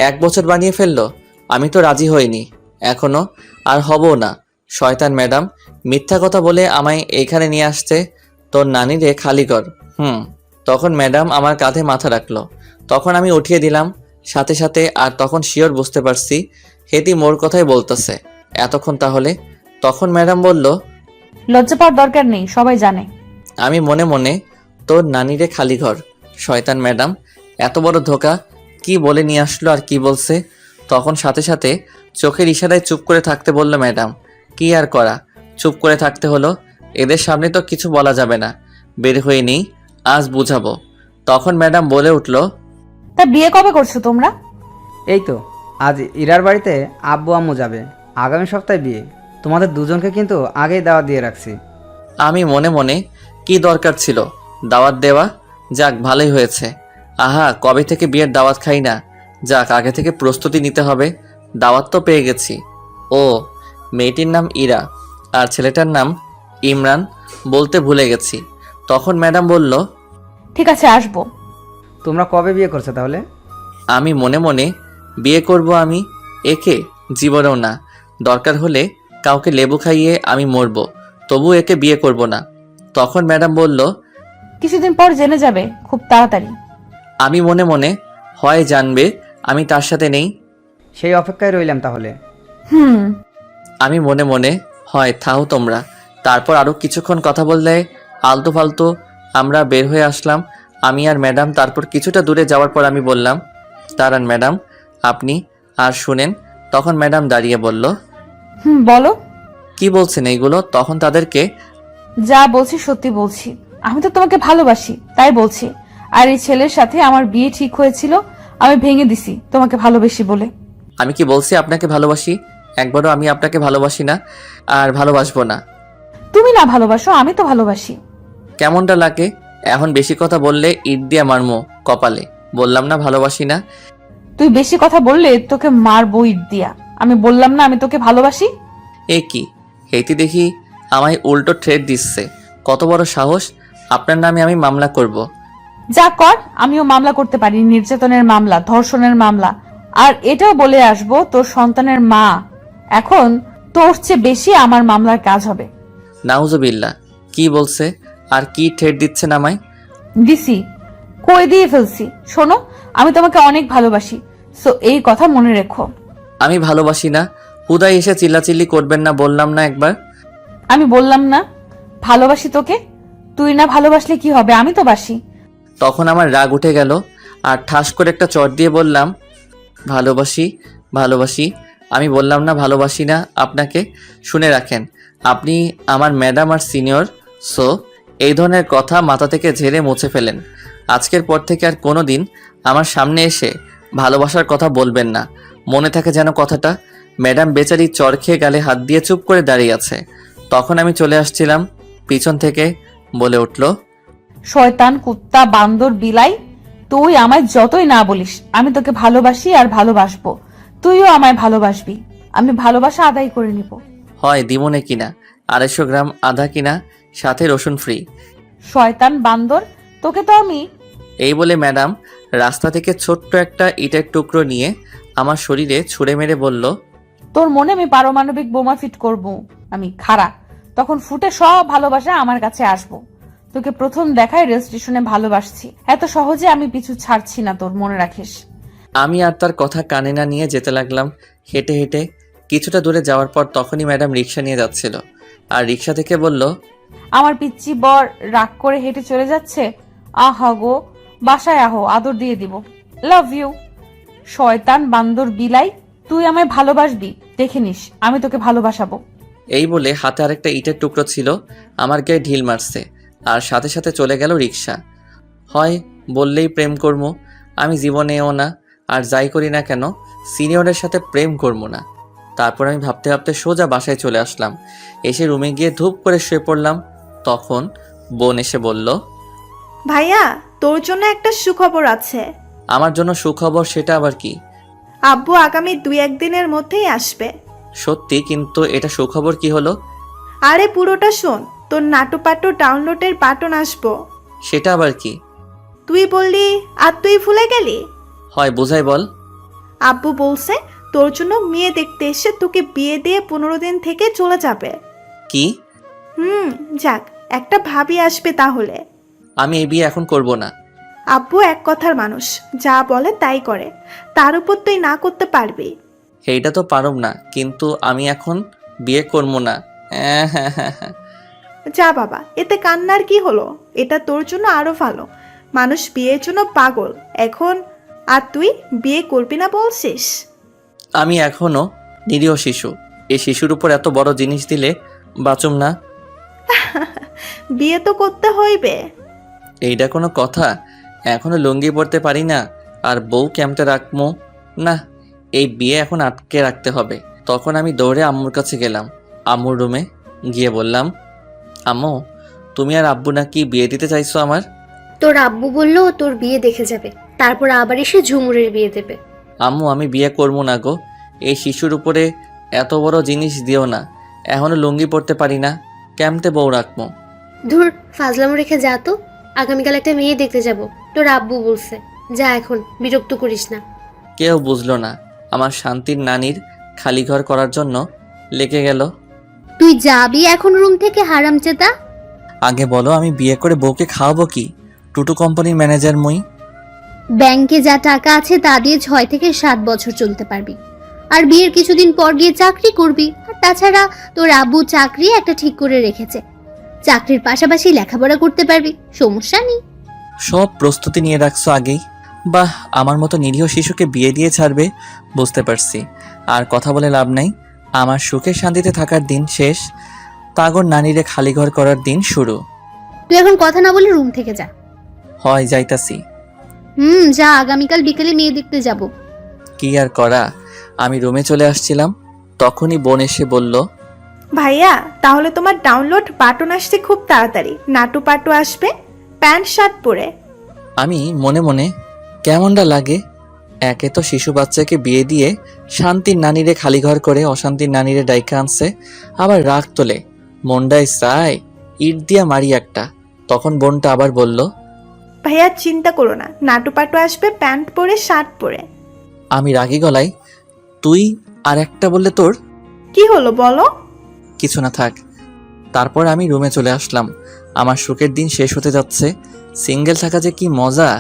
1 বছর বানিয়ে ফেললো। আমি তো রাজি হইনি এখনো, আর হবও না। শয়তান ম্যাডাম মিথ্যা কথা বলে আমায় এইখানে নিয়ে আসছে। তোর নানিরে খালি কর। তখন ম্যাডাম আমার কাঁধে মাথা রাখলো। তখন আমি উঠিয়ে দিলাম সাথে সাথে। আর তখন শিওর বুঝতে পারছি হেতি মোর কথাই বলতেছে এতক্ষণ তাহলে। তখন ম্যাডাম বলল, লজ্জা পাওয়ার দরকার নেই, সবাই জানে। আমি মনে মনে, তোর নানিরে খালি ঘর। শয়তান ম্যাডাম এত বড় ধোকা, কি বলে নিয়ে আসলো আর কি বলছে। তখন সাথে সাথে চোখের ইশারায় চুপ করে থাকতে বলল ম্যাডাম। কি আর করা, চুপ করে থাকতে হলো। এদের সামনে তো কিছু বলা যাবে না, বের হয়ে নেই, আজ বুঝাবো। তখন ম্যাডাম বলে উঠল, তা বিয়ে কবে করছো তোমরা? এই তো আজ ইরার বাড়িতে আব্বু আম্মু যাবে, আগামী সপ্তাহে বিয়ে। তোমাদের দুজনকে কিন্তু আগেই দাওয়াত দিয়ে রাখছি। আমি মনে মনে, কি দরকার ছিল দাওয়াত দেওয়া? যাক ভালোই হয়েছে। আহা, কবে থেকে বিয়ের দাওয়াত খাই না। যাক, আগে থেকে প্রস্তুতি নিতে হবে। দাওয়াত তো পেয়ে গেছি। ও, মেয়েটির নাম ইরা আর ছেলেটার নাম ইমরান, বলতে ভুলে গেছি। তখন ম্যাডাম বলল, ঠিক আছে, আসবো। তোমরা কবে বিয়ে করছো তাহলে? আমি মনে মনে, বিয়ে করব আমি? একে জীবনেও না। দরকার হলে কাউকে লেবু খাইয়ে আমি মরব, তবু একে বিয়ে করব না। তখন ম্যাডাম বলল, কিছুদিন পর জেনে যাবে, খুব তাড়াতাড়ি। আমি মনে মনে, হয় জানবে আমি তার সাথে নেই। সেই অপেক্ষায় রইলাম তাহলে। আমি মনে মনে, হয় থাও তোমরা। তারপর আরও কিছুক্ষণ কথা বললে আলতু ফালতু আমরা বের হয়ে আসলাম, আমি আর ম্যাডাম। তারপর কিছুটা দূরে যাওয়ার পর আমি বললাম, দাঁড়ান ম্যাডাম, আপনি আর শুনেন। তখন ম্যাডাম দাঁড়িয়ে বলল, বলো। কি বলছেন এইগুলো? তখন তাদেরকে, যা বলছি সত্যি বলছি, আমি তো তোমাকে ভালোবাসি তাই বলছি। আর এই ছেলের সাথে আমার বিয়ে ঠিক হয়েছিল, আমি ভেঙে দিছি তোমাকে ভালোবেসি বলে। আমি কি বলছি আপনাকে ভালোবাসি? একবারও আমি আপনাকে ভালোবাসি না, আর ভালোবাসবো না। তুমি না ভালোবাসো, আমি তো ভালোবাসি। কেমনটা লাগে? এখন বেশি কথা বললে ইট দিয়ে মারমো কপালে। বললাম না ভালোবাসি না। তুই বেশি কথা বললে তোকে মারবো ইট দিয়া। আমি বললাম না আমি তোকে ভালোবাসি? এ কি, হেতি দেখি আমায় উল্টো থ্রেট দিচ্ছে। কত বড় সাহস! আপনার নামে আমি মামলা করব। যা কর, আমিও মামলা করতে পারি, নির্যাতনের মামলা, ধর্ষণের মামলা, আর এটাও বলে আসবো তোর সন্তানের মা এখন তোর চেয়ে বেশি আমার মামলার কাজ হবে। নাউজুবিল্লাহ, কি বলছে আর কি ঠেট দিচ্ছেন আমায়? দিছি, কই দিয়ে ফেলছি। শোনো, আমি তোমাকে অনেক ভালোবাসি, সো এই কথা মনে রেখো। আমি ভালোবাসি না, হুদাই এসে চিল্লাচিল্লি করবেন না, বললাম না একবার? আমি বললাম না ভালোবাসি তোকে? তুই না ভালোবাসলে কি হবে, আমি তো বাসি। তখন আমার রাগ উঠে গেল আর ঠাস করে একটা চট দিয়ে বললাম, ভালোবাসি ভালোবাসি। আমি বললাম না ভালোবাসি না আপনাকে? শুনে রাখেন, আপনি আমার ম্যাডাম আর সিনিয়র, সো এই ধরনের কথা মাথা থেকে ঝেড়ে মুছে ফেলেন। আজকের পর থেকে আর কোনো দিন আমার সামনে এসে ভালোবাসার কথা বলবেন না, মনে থাকে যেন কথাটা। ম্যাডাম বেচারি চর খেয়ে গালে হাত দিয়ে চুপ করে দাঁড়িয়ে আছে। তখন আমি চলে আসছিলাম, পিছন থেকে বলে উঠল, শয়তান, কুত্তা, বান্দর, বিলাই, তুই আমায় যতই না বলিস আমি তোকে ভালোবাসি আর ভালোবাসবো। তুইও আমায় ভালোবাসবি, আমি ভালোবাসা আদায় করে নিব। হয় দিমনে কিনা 250 গ্রাম আধা কিনা, সাথে রসুন ফ্রি। শয়তান, বান্দর, তোকে তো আমি। এই বলে ম্যাডাম রাস্তা থেকে ছোট্ট একটা ইটের টুকরো নিয়ে আমার শরীরে ছুঁড়ে মেরে বলল, তোর মনে আমি পারমাণবিক বোমা ফিট করব। আমি খাড়া, তখন ফুটে সব ভালোবাসা আমার কাছে আসবো। তোকে প্রথম দেখায় রেল স্টেশনে ভালোবাসছি, এত সহজে আমি পিছু ছাড়ছি না তোর, মনে রাখিস। আমি আর তার কথা কানে না নিয়ে যেতে লাগলাম হেঁটে হেঁটে। কিছুটা দূরে যাওয়ার পর তখনই ম্যাডাম রিক্সা নিয়ে যাচ্ছিল আর রিক্সা থেকে বলল, আমার পিচ্চি বর রাগ করে হেঁটে চলে যাচ্ছে। আহা গো, বাসায় আহো, আদর দিয়ে দিব। Love you. শয়তান, বান্দর, বিলাই, তুই আমায় ভালোবাসবি, দেখে নিস আমি তোকে ভালোবাসাবো। এই বলে হাতে আরেকটা ইটের টুকরো ছিল, আমার গায়ে ঢিল মারছে আর সাথে সাথে চলে গেল রিক্সা। হয় বললেই প্রেম করবো, আমি জীবনেও না, আর যাই করি না কেন সিনিয়রের সাথে প্রেম করবো না। তারপর আমি ভাবতে ভাবতে সোজা বাসায় চলে আসলাম। এসে রুমে গিয়ে ধূপ করে শুয়ে পড়লাম। তখন বোন এসে বলল, ভাইয়া, তোর জন্য একটা সুখবর আছে। আমার জন্য সুখবর? সেটা আবার কি? আব্বু আগামী 2-1 দিনের মধ্যেই আসবে। সত্যি? কিন্তু এটা সুখবর কি হলো? আরে পুরোটা শোন, তোর নাটুপাটু ডাউনলোডের বাটন আসবো। সেটা আবার কি? তুই বললি আর তুই ভুলে গেলি? হয় বুঝাই বল। আব্বু বলছে তোর জন্য মেয়ে দেখতে এসে তোকে বিয়ে দিয়ে 15 দিন থেকে চলে যাবে। কি? যাক, একটা ভাবি আসবে তাহলে। আমি এই বিয়ে এখন করব না। আব্বু এক কথার মানুষ, যা বলে তাই করে। তার উপর তুই না করতে পারবি? সেইটা তো পারব না, কিন্তু আমি এখন বিয়ে করবো না। যা বাবা, এতে কান্নার কি হলো? এটা তোর জন্য আরো ভালো। মানুষ বিয়ের জন্য পাগল এখন, আর তুই বিয়ে করবি না বলছিস? আমি এখনো নিরীহ শিশু, এই শিশুর উপর এত বড় জিনিস দিলে বাঁচুম না। বিয়ে তো করতে হইবে। এইটা কোনো কথা? এখনো লুঙ্গি পরতে পারি না, আর বউ কেমতে রাখবো? না, এই বিয়ে এখন আটকে রাখতে হবে। তখন আমি দৌড়ে আম্মুর কাছে গেলাম। আম্মুর রুমে গিয়ে বললাম, আম্মু, তুমি আর আব্বু নাকি বিয়ে দিতে চাইছো আমার? তোর আব্বু বললো তোর বিয়ে দেখে যাবে, তারপর আবার এসে ঝুমুরের বিয়ে দেবে। আম্মু, আমি বিয়ে করবো না গো। এই শিশুর উপরে এত বড় জিনিস দিও না। এখনো লুঙ্গি পরতে পারি না, কেমতে বউ রাখবো? ধুর, ফাজলামো রেখে যা তো। আগামীকাল একটা মেয়ে দেখতে যাব, তোর আব্বু বলছে। যা এখন, বিরক্ত করিস না। কেউ বুঝলো না, আমার শান্তির নানির খালি ঘর করার জন্য লেগে গেল। তুই যাবি এখন রুম থেকে, হারামজাদা? আগে বলো, আমি বিয়ে করে বউকে খাওয়াবো কি? টুটু কোম্পানির ম্যানেজার মুই। ব্যাংকে যা টাকা আছে তা দিয়ে 6 থেকে 7 বছর চলতে পারবি, আর বিয়ের কিছুদিন পর গিয়ে চাকরি করবি। আর তাছাড়া তোর আব্বু চাকরি একটা ঠিক করে রেখেছে, চাকরির পাশাপাশি লেখাপড়া করতে পারবি, সমস্যা নেই। সব প্রস্তুতি নিয়ে রাখছো আগেই। বাহ, আমার মতো নিরীহ শিশুকে বিয়ে দিয়ে ছাড়বে, বুঝতে পারছি। আর কথা বলে লাভ নাই, আমার সুখে শান্তিতে থাকার দিন শেষ, তাগর নানিরে খালি ঘর করার দিন শুরু। তুই এখন কথা না বলে রুম থেকে যা। হয় যাইতাছি। যা, আগামীকাল বিকেলে মেয়ে দেখতে যাব। কি আর করা, আমি রুমে চলে আসছিলাম, তখনই বোন এসে বলল, ভাইয়া, তাহলে তোমার ডাউনলোড বাটন আসছে খুব তাড়াতাড়ি। নাটুপাটু আসবে প্যান্ট শার্ট পরে। আমি মনে মনে কেমনটা লাগে, একে তো শিশু বাচ্চাকে বিয়ে দিয়ে শান্তির নানিরে খালি ঘর করে অশান্তির নানিরে ডাইকা আনছে, আবার রাগ তোলে, মনটাই চায় ইট দিয়া মারি একটা। তখন বোনটা আবার বলল, ভাইয়া চিন্তা করো না, নাটুপাটু আসবে প্যান্ট পরে শার্ট পরে। আমি রাগী গলায়, তুই আর একটা বললে তোর? কি হলো বলো? কিছু না, থাক। তারপর আমি রুমে চলে আসলাম। আমার সুখের দিন শেষ হতে যাচ্ছে। সিঙ্গেল থাকা যে কি মজা,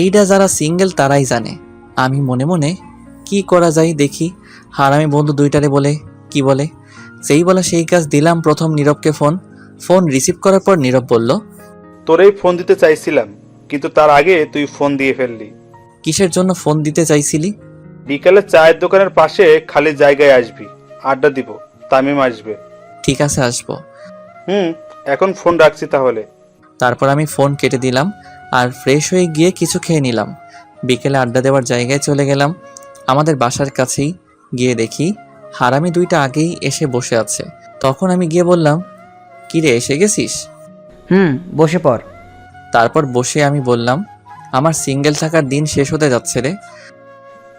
এইটা যারা সিঙ্গেল তারাই জানে। আমি মনে মনে কি করা যায় দেখি। হারামি বন্ধু দুইটারে বলে কি বলে, সেই বলা সেই কাজ দিলাম প্রথম নীরবকে ফোন রিসিভ করার পর নীরব বলল, তোরেই ফোন দিতে চাইছিলাম, কিন্তু তার আগে তুই ফোন দিয়ে ফেললি। কিসের জন্য ফোন দিতে চাইছিলি? বিকালে চায়ের দোকানের পাশে খালি জায়গায় আসবি, আড্ডা দিব, তামিম আসবে। ঠিক আছে, আসবো। এখন ফোন রাখছি তাহলে। তারপর আমি ফোন কেটে দিলাম আর ফ্রেশ হয়ে গিয়ে কিছু খেয়ে নিলাম। বিকেলে আড্ডা দেওয়ার জায়গায় চলে গেলাম। আমাদের বাসার কাছেই গিয়ে দেখি হারামি দুইটা আগেই এসে বসে আছে। তখন আমি গিয়ে বললাম, কিরে এসে গেছিস? বসে পড়। তারপর বসে আমি বললাম, আমার সিঙ্গেল থাকার দিন শেষ হতে যাচ্ছে রে।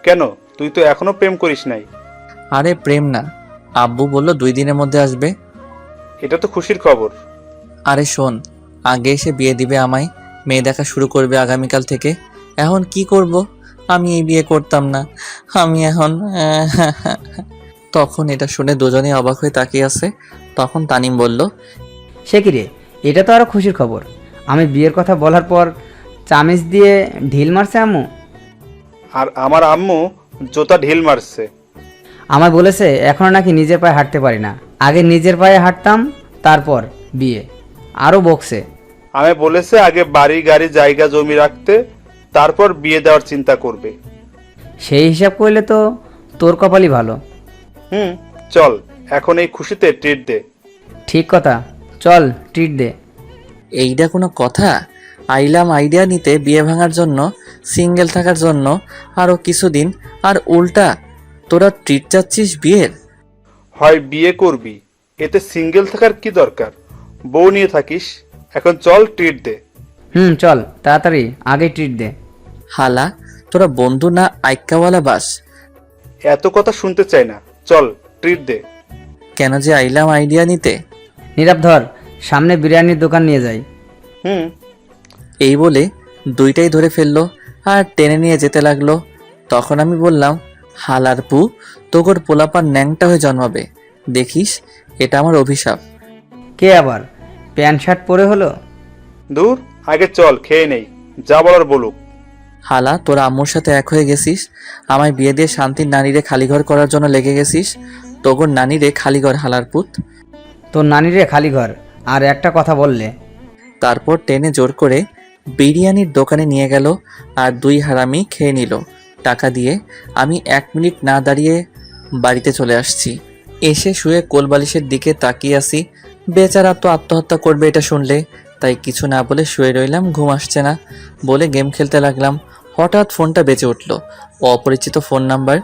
কেন, তুই তো এখনো প্রেম করিস নাই? আরে প্রেম না, আব্বু বলল 2 দিনের মধ্যে আসবে। এটা তো খুশির খবর। আরে শোন, আগে এসে বিয়ে দিবে আমায়, মেয়ে দেখা শুরু করবে আগামীকাল থেকে। এখন কি করব? আমি এই বিয়ে করতাম না, আমি এখন তখন এটা শুনে দুজনে অবাক হয়ে তাকিয়ে আছে। তখন তানিম বলল, সে কি রে, এটা তো আরও খুশির খবর। আমি বিয়ের কথা বলার পর চামিচ দিয়ে ঢিল মারছে আম্মু। আর আমার আম্মু জোতা ঢিল মারছে। আমায় বলেছে এখনও নাকি নিজের পায়ে হাঁটতে পারি না, আগে নিজের পায়ে হাঁটতাম তারপর বিয়ে। আরও বকছে। আমি বলেছে আগে বাড়ি গাড়ি জায়গা জমি রাখতে, তারপর বিয়ে দেওয়ার চিন্তা করবে। সেই হিসাব করলে তো তোর কপালই ভালো। চল এখন এই খুশিতে ট্রিট দে। ঠিক কথা, চল ট্রিট দে। এইটা কোনো কথা? আইলাম আইডিয়া নিতে বিয়ে ভাঙার জন্য, সিঙ্গেল থাকার জন্য আরও কিছুদিন, আর উল্টা তোরা ট্রিট চাচ্ছিস বিয়ের? হয় বিয়ে করবি, এতে সিঙ্গেল থাকার কি দরকার? বউ নিয়ে থাকিস। এখন চল ট্রিট দে। চল তাড়াতাড়ি আগে ট্রিট দে। হালা, তোরা বন্ধু না আইক্কাওয়ালা বাস? এত কথা শুনতে চাই না, চল ট্রিট দে। কেন যে আইলাম আইডিয়া নিতে। নীরব ধর, সামনে বিরিয়ানির দোকান নিয়ে যাই। এই বলে দুইটাই ধরে ফেললো আর টেনে নিয়ে যেতে লাগলো। তখন আমি বললাম, হালার পু, তোর পোলাপান ন্যাংটা হয়ে জন্মাবে, দেখিস এটা আমার অভিশাপ। কে আবার প্যান্ট শার্ট পরে হলো? দূর, আগে চল খেয়ে নেই, যা বলার বলুক। হালা, তোরা আম্মুর সাথে এক হয়ে গেছিস, আমায় বিয়ে দিয়ে শান্তির নানিরে খালিঘর করার জন্য লেগে গেছিস। তোর নানিরে খালিঘর, হালার পুত। তোর নানিরে খালি ঘর, আর একটা কথা বললে। তারপর টেনে জোর করে বিরিয়ানির দোকানে নিয়ে গেল আর 2 হারামি খেয়ে নিল টাকা দিয়ে। আমি 1 মিনিট না দাঁড়িয়ে বাড়িতে চলে আসছি। এসে শুয়ে কোলবালিশের দিকে তাকিয়ে আসি। বেচারা তো আত্মহত্যা করবে এটা শুনলে, তাই কিছু না বলে শুয়ে রইলাম। ঘুম আসছে না বলে গেম খেলতে লাগলাম। হঠাৎ ফোনটা বেজে উঠল, অপরিচিত ফোন নাম্বার।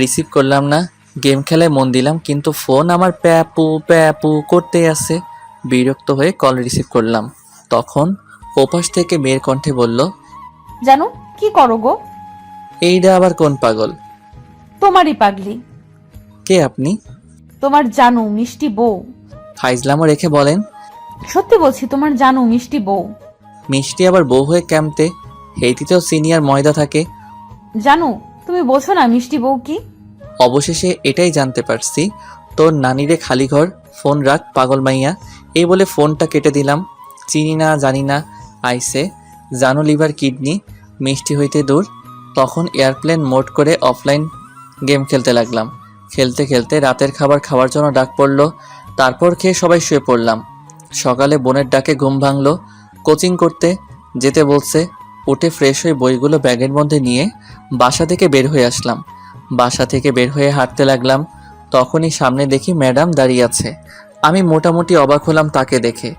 রিসিভ করলাম না, গেম খেলায় মন দিলাম, কিন্তু ফোন আমার প্যাপু প্যাপু করতেই আছে। বিরক্ত হয়ে কল রিসিভ করলাম। তখন ওপাশ থেকে মেয়ের কণ্ঠে বলল, জানো কি করো গো? এইটা আবার কোন পাগল? তোমারই পাগলি। কে আপনি? তোমার জানু মিষ্টি বউ। ফাইজলামও রেখে বলেন। সত্যি বলছি, তোমার জানু মিষ্টি বউ। মিষ্টি আবার বউ হয়ে ক্যাম্পতে? হেইতিতেও সিনিয়র ময়দা থাকে। জানু, তুমি বোঝো না মিষ্টি বউ কি? অবশেষে এটাই জানতে পারছি, তোর নানিরে খালি ঘর, ফোন রাখ পাগল মাইয়া। এই বলে ফোনটা কেটে দিলাম। চিনি না জানি না আইসে, জানো লিভার কিডনি, মিষ্টি হইতে দূর। তখন এয়ারপ্লেন মোড করে অফলাইন গেম খেলতে লাগলাম। খেলতে খেলতে রাতের খাবার খাওয়ার জন্য ডাক পড়লো। তারপর খেয়ে সবাই শুয়ে পড়লাম। সকালে বোনের ডাকে ঘুম ভাঙলো। কোচিং করতে যেতে বলছে। উঠে ফ্রেশ হয়ে বইগুলো ব্যাগের মধ্যে নিয়ে বাসা থেকে বের হয়ে আসলাম। বাসা থেকে বের হয়ে হাঁটতে লাগলাম। তখনই সামনে দেখি ম্যাডাম দাঁড়িয়ে আছে। আমি মোটামুটি অবাক হলাম তাকে দেখে।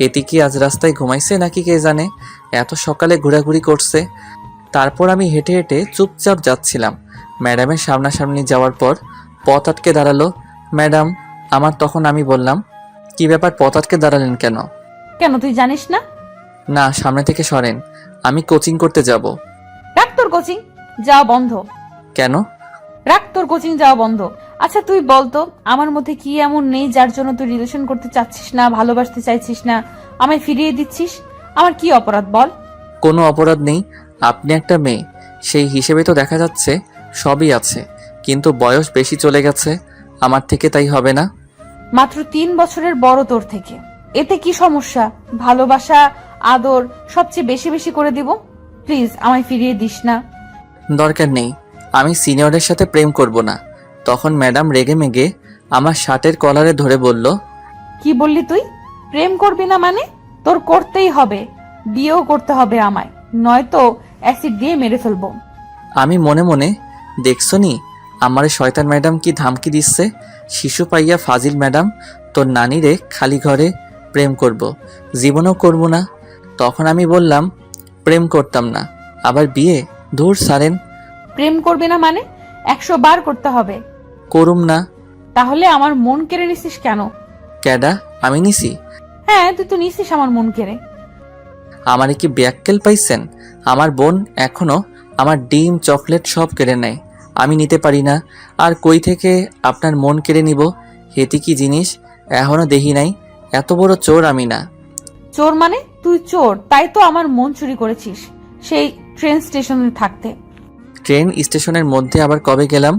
এটি কি আজ রাস্তায় ঘুমাইছে নাকি কে জানে, এত সকালে ঘোরাঘুরি করছে। তারপর আমি হেঁটে হেঁটে চুপচাপ যাচ্ছিলাম। ম্যাডামের সামনাসামনি যাওয়ার পর পথ আটকে দাঁড়ালো ম্যাডাম আমার। তখন আমি বললাম, কি ব্যাপার, পথ আটকে দাঁড়ালেন কেন? কেন তুই জানিস না? না, সামনে থেকে সরেন, আমি কোচিং করতে যাব। রাখ তোর কোচিং, যাওয়া বন্ধ। কেন? রাখ তোর কোচিং, যাওয়া বন্ধ। আচ্ছা তুই বলতো, আমার মধ্যে কি এমন নেই যার জন্য তুই রিলেশন করতে চাচ্ছিস না, ভালোবাসতে চাইছিস না, আমায় ফিরিয়ে দিচ্ছিস? আমার কি অপরাধ বল? কোনো অপরাধ নেই, আপনি একটা মেয়ে, সেই হিসেবে তো দেখা যাচ্ছে সবই আছে, কিন্তু বয়স বেশি চলে গেছে আমার থেকে, তাই হবে না? মাত্র 3 বছরের বড় তোর থেকে, এতে কি সমস্যা? ভালোবাসা, আদর সবচেয়ে বেশি বেশি করে দিব। প্লিজ আমায় ফিরিয়ে দিস না। দরকার নেই, আমি সিনিয়রের সাথে প্রেম করব না। তখন ম্যাডাম রেগে মেগে আমার শার্টের কলারে ধরে বলল, কি বললি তুই? প্রেম করবি না মানে? তোর করতেই হবে, বিয়েও করতে হবে আমায়, নয়তো অ্যাসিড দিয়ে মেরে ফেলবো। আমি মনে মনে, দেখছনি আমারে শয়তান ম্যাডাম কি ধামকি দিচ্ছে, শিশু পাইয়া ফাজিল ম্যাডাম, তোর নানিরে খালি ঘরে প্রেম করব, জীবনও করব না। তখন আমি বললাম, প্রেম করতাম না, আবার বিয়ে? ধুর সারেন। প্রেম করবি না মানে 100 বার করতে হবে। করুম না। তাহলে আমার মন কেড়ে নিছিস কেন? ক্যাডা? আমি নিছি? হ্যাঁ, তুই তো নিছিস আমার মন কেড়ে। আমারে কি ব্যাককেল পাইছেন? আমার বোন এখনো আমার ডিম চকলেট সব কেড়ে নেয়, আমি নিতে পারি না, আর কই থেকে আপনার মন কেড়ে নিব? হেতি কি জিনিস এখনো দেখি নাই, এত বড় চোর আমি না। চোর মানে? তুই চোর, তাই তো আমার মন চুরি করেছিস সেই ট্রেন স্টেশনে থাকতে। ট্রেন স্টেশনের মধ্যে আবার কবে গেলাম?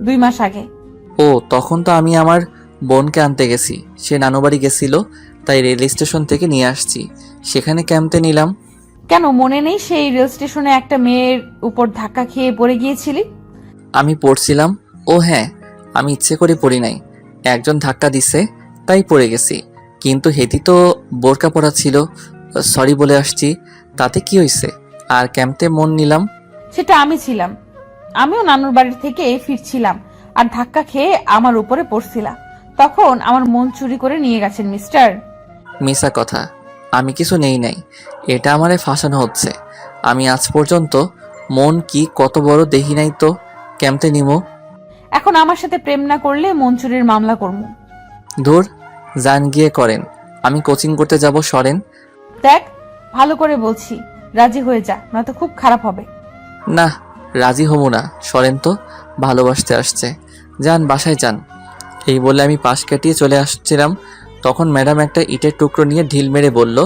2 মাস আগে। ও, তখন তো আমি আমার বোনকে আনতে গেছি, সে নানুবাড়ি গেছিল, তাই রেল স্টেশন থেকে নিয়ে আসছি, সেখানে ক্যাম্পে নিলাম। কেন মনে নেই সেই রেল স্টেশনে একটা মেয়ের উপর ধাক্কা খেয়ে পড়ে গিয়েছিলি? আমি পড়ছিলাম। ও হ্যাঁ, আমি ইচ্ছে করে পড়ি নাই, একজন ধাক্কা দিছে তাই পড়ে গেছি, কিন্তু হেতি তো বোরকা পরা ছিল, সরি বলে আসছি, তাতে কি হয়েছে? আর ক্যাম্পে মন নিলাম। সেটা আমি ছিলাম, আমিও নানুর বাড়ি থেকে ফিরছিলাম আর ধাক্কা খেয়ে আমার উপরে পড়ছিলাম, তখন আমার মন চুরি করে নিয়ে গেছেন মিস্টার। মিশা কথা, আমি কিছু নেই নাই, এটা আমারে ফাঁসানো হচ্ছে। আমি আজ পর্যন্ত মন কি কত বড় দেখি নাই তো ক্যাম্পে নিমো। এখন আমার সাথে প্রেম না করলে মন চুরির মামলা করবো। ধুর, যান গিয়ে করেন, আমি কোচিং করতে যাব, সরেন। দেখ, ভালো করে বলছি, রাজি হয়ে যা, নয়তো খুব খারাপ হবে। না, রাজি হবো না, সরেন তো, ভালোবাসতে আসছে, যান বাসায় যান। এই বলে আমি পাশ কাটিয়ে চলে আসছিলাম, তখন ম্যাডাম একটা ইটের টুকরো নিয়ে ঢিল মেরে বলল,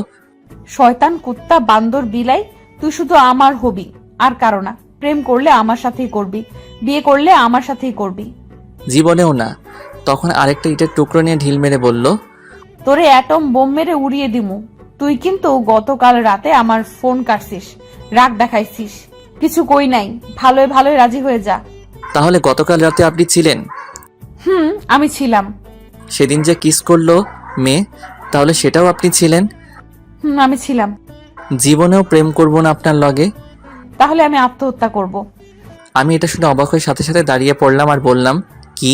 শয়তান, কুত্তা, বান্দর, বিলাই, তুই শুধু আমার হবি আর কারো না। প্রেম করলে আমার সাথেই করবি, বিয়ে করলে আমার সাথেই করবি। জীবনেও না। তখন আরেকটা ইটের টুকরো নিয়ে ঢিল মেরে বলল, তোরে অ্যাটম বোম মেরে উড়িয়ে দিমু। তুই কিন্তু গতকাল রাতে আমার ফোন কাটছিস, রাগ দেখাইছিস, কিছু কই নাই, ভালোই ভালোই রাজি হয়ে যা। তাহলে গতকাল রাতে আপনি ছিলেন? আমি ছিলাম। সেদিন যে কিস করলো মেয়ে, তাহলে সেটাও আপনি ছিলেন? আমি ছিলাম। জীবনেও প্রেম করব না আপনার লগে। তাহলে আমি আত্মহত্যা করব। আমি এটা শুনে অবাক হয়ে সাথে সাথে দাঁড়িয়ে পড়লাম আর বললাম, কি?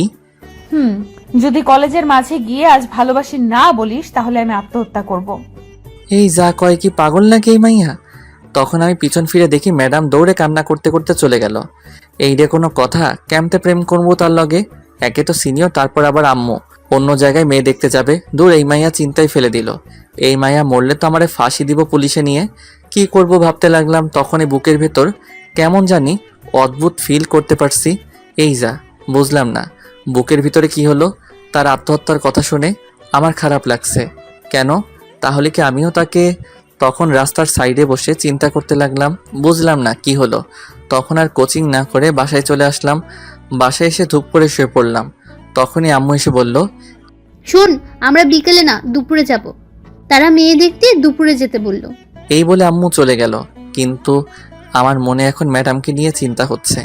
যদি কলেজের মাঝে গিয়ে আজ ভালোবাসি না বলিস, তাহলে আমি আত্মহত্যা করব। এই যা কয়, কি পাগল নাকি এই মাইয়া? তখন আমি পিছন ফিরে দেখি ম্যাডাম দৌড়ে কান্না করতে করতে চলে গেল। এই রে কোনো কথা, ক্যাম্পে প্রেম করবো তার লগে? একে তো সিনিয়র, তারপর আবার আম্মু, অন্য জায়গায় মেয়ে দেখতে যাবে। দূর, এই মাইয়া চিন্তায় ফেলে দিল। এই মাইয়া মরলে তো আমারে ফাঁসি দিব পুলিশে নিয়ে। কি করব ভাবতে লাগলাম, তখনই বুকের ভেতর কেমন জানি অদ্ভুত ফিল করতে পারছি। এই যা, বুঝলাম না বুকের ভিতরে কি হলো। তার আত্মহত্যার কথা শুনে আমার খারাপ লাগছে। কেন? তাহলে কি আমিও তাকে? তখন রাস্তার সাইডে বসে চিন্তা করতে লাগলাম, বুঝলাম না কি হলো। তখন আর কোচিং না করে বাসায় চলে আসলাম। বাসায় এসে ধূপ করে শুয়ে পড়লাম। তখনই আম্মু এসে বলল, শোন, আমরা বিকেলে না দুপুরে যাব, তারা মেয়ে দেখতে দুপুরে যেতে বললো। এই বলে আম্মু চলে গেল। কিন্তু আমার মনে এখন ম্যাডামকে নিয়ে চিন্তা হচ্ছে,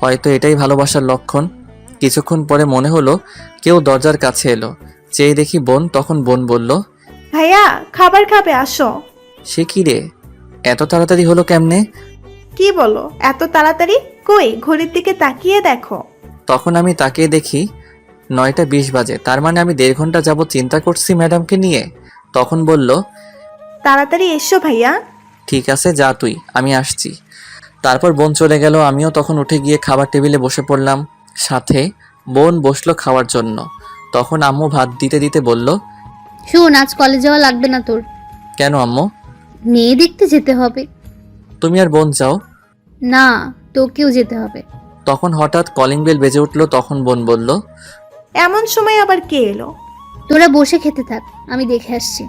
হয়তো এটাই ভালোবাসার লক্ষণ। কিছুক্ষণ পরে মনে হলো কেউ দরজার কাছে এলো। চেয়ে দেখি বোন। তখন বোন বলল, ভাইয়া, খাবার খাবে, আসো। সে কি রে, এত তাড়াতাড়ি হলো কেমনে? কি বলো এত তাড়াতাড়ি? কই ঘড়ির দিকে তাকিয়ে দেখো। তখন আমি তাকিয়ে দেখি 9টা 20 বাজে, তার মানে আমি 1.5 ঘন্টা যাবত চিন্তা করছি ম্যাডামকে নিয়ে। তখন বলল, তাড়াতাড়ি এসো ভাইয়া। ঠিক আছে, যা তুই, আমি আসছি। তারপর বোন চলে গেল। আমিও তখন উঠে গিয়ে খাবার টেবিলে বসে পড়লাম। সাথে বোন বসলো খাওয়ার জন্য। তখন আম্মু ভাত দিতে দিতে বলল, শোন, আজ কলেজ যাওয়া লাগবে না তোর। কেন আম্মু? মেয়ে দেখতে যেতে হবে। তুমি আর বোন যাও? না, তোকেও যেতে হবে। তখন হঠাৎ কলিং বেল বেজে উঠলো। তখন বোন বলল, এমন সময় আবার কে এলো? তোরা বসে খেতে থাক, আমি দেখে আসছি।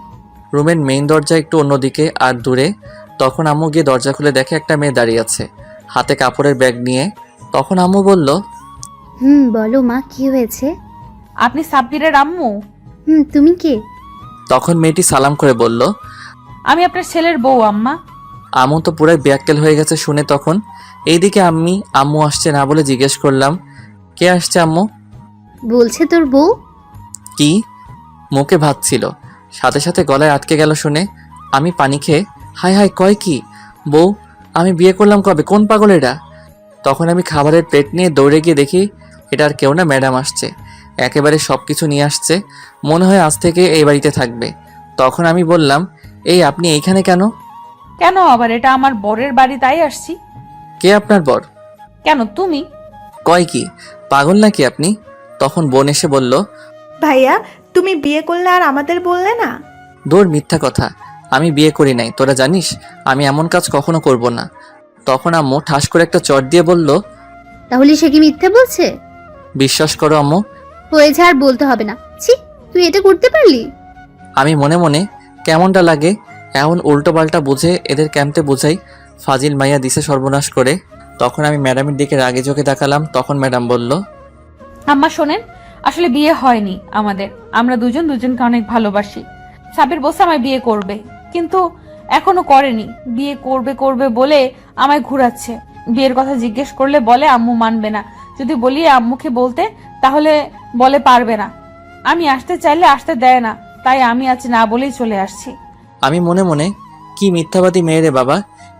রুমের মেইন দরজা একটু অন্যদিকে আর দূরে। তখন আম্মু গিয়ে দরজা খুলে দেখে একটা মেয়ে দাঁড়িয়ে আছে, হাতে কাপড়ের ব্যাগ নিয়ে। তখন আম্মু বলল, বলো মা, কি হয়েছে? আপনি সাব্বিরের আম্মু? তুমি কে? তখন মেয়েটি সালাম করে বলল, আমি আপনার ছেলের বউ আম্মা। আম্মু তো পুরাই ব্যাককেল হয়ে গেছে শুনে। তখন এইদিকে আম্মু আসছে না বলে জিজ্ঞেস করলাম, কে আসছে আম্মু? বলছে তোর বউ। কি? মুখে ভাত ছিল, সাথে সাথে গলায় আটকে গেল শুনে আমি পানি খেয়ে, হাই হাই কয় কি? বউ? আমি বিয়ে করলাম কবে? কোন পাগল এটা? তখন আমি খাবারের প্লেট নিয়ে দৌড়ে গিয়ে দেখি এটা আর কেউ না, ম্যাডাম আসছে। একেবারে সব কিছু নিয়ে আসছে, মনে হয় আজ থেকে এই বাড়িতে থাকবে। তখন আমি বললাম, এই আপনি এইখানে কেন? কেন আবার? এটা আমার বরের বাড়ি, তাই আসছি। কে আপনার বর? কেন তুমি? কয় কি? পাগল নাকি আপনি? তখন বোন এসে বলল, ভাইয়া, তুমি বিয়ে করলে আর আমাদের বললে না? দূর, মিথ্যা কথা, আমি বিয়ে করি নাই। তোরা জানিস আমি এমন কাজ কখনো করব না। তখন আম্মু ঠাস করে একটা চট দিয়ে বলল, তাহলে সে কি মিথ্যে বলছে? বিশ্বাস করো আম্মু। হয়েছে, আর বলতে হবে না। ছি, তুই এটা করতে পারলি? আমি মনে মনে কেমনটা লাগে এমন উল্টো পাল্টা বুঝে এদের ক্যাম্পে বোঝাই, ফাজিল মাইয়া দিছে সর্বনাশ করে। তখন আমি ম্যাডামের দিকে রাগে চোখে তাকালাম। তখন ম্যাডাম বলল, আম্মা শোনেন, আসলে বিয়ে হয়নি আমাদের। আমরা দুজনকে অনেক ভালোবাসি। সাবির বলছে আমায় বিয়ে করবে, কিন্তু এখনো করেনি। বিয়ে করবে বলে আমায় ঘুরাচ্ছে। বিয়ের কথা জিজ্ঞেস করলে বলে আম্মু মানবে না। যদি বলি আম্মুকে বলতে, তাহলে বলে পারবে না। আমি আসতে চাইলে আসতে দেয় না, তাই আমি আজ না বলেই চলে আসছি। আমি মনে মনে, কি মিথ্যাবাদী মেয়ে রে বাবা,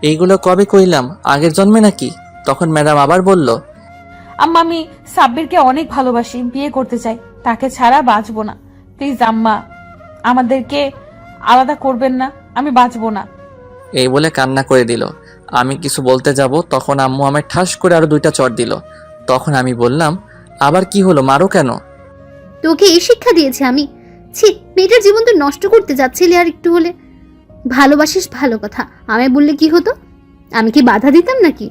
এইগুলো কবে কইলাম? আগের জন্মে নাকি? তখন ম্যাডাম আবার বলল, আম্মা, আমি সাব্বিরকে অনেক ভালোবাসি, বিয়ে করতে চাই। তাকে ছাড়া বাঁচবো না। প্লিজ আম্মা, আমাদেরকে আলাদা করবেন না, আমি বাঁচবো না। এই বলে কান্না করে দিল। আমি কিছু বলতে যাব, তখন আম্মু আমায় ঠাস করে আরো 2টা চড় দিল। তখন আমি বললাম, আবার কি হলো, মারো কেন? তোকে এই শিক্ষা দিয়েছি আমি? ছি, মেয়েটার জীবন তো নষ্ট করতে যাচ্ছিলি। আর একটু হলে ভালোবাসিস, ভালো কথা। আমায় বললে কি হতো? আমি কি বাধা দিতাম নাকি?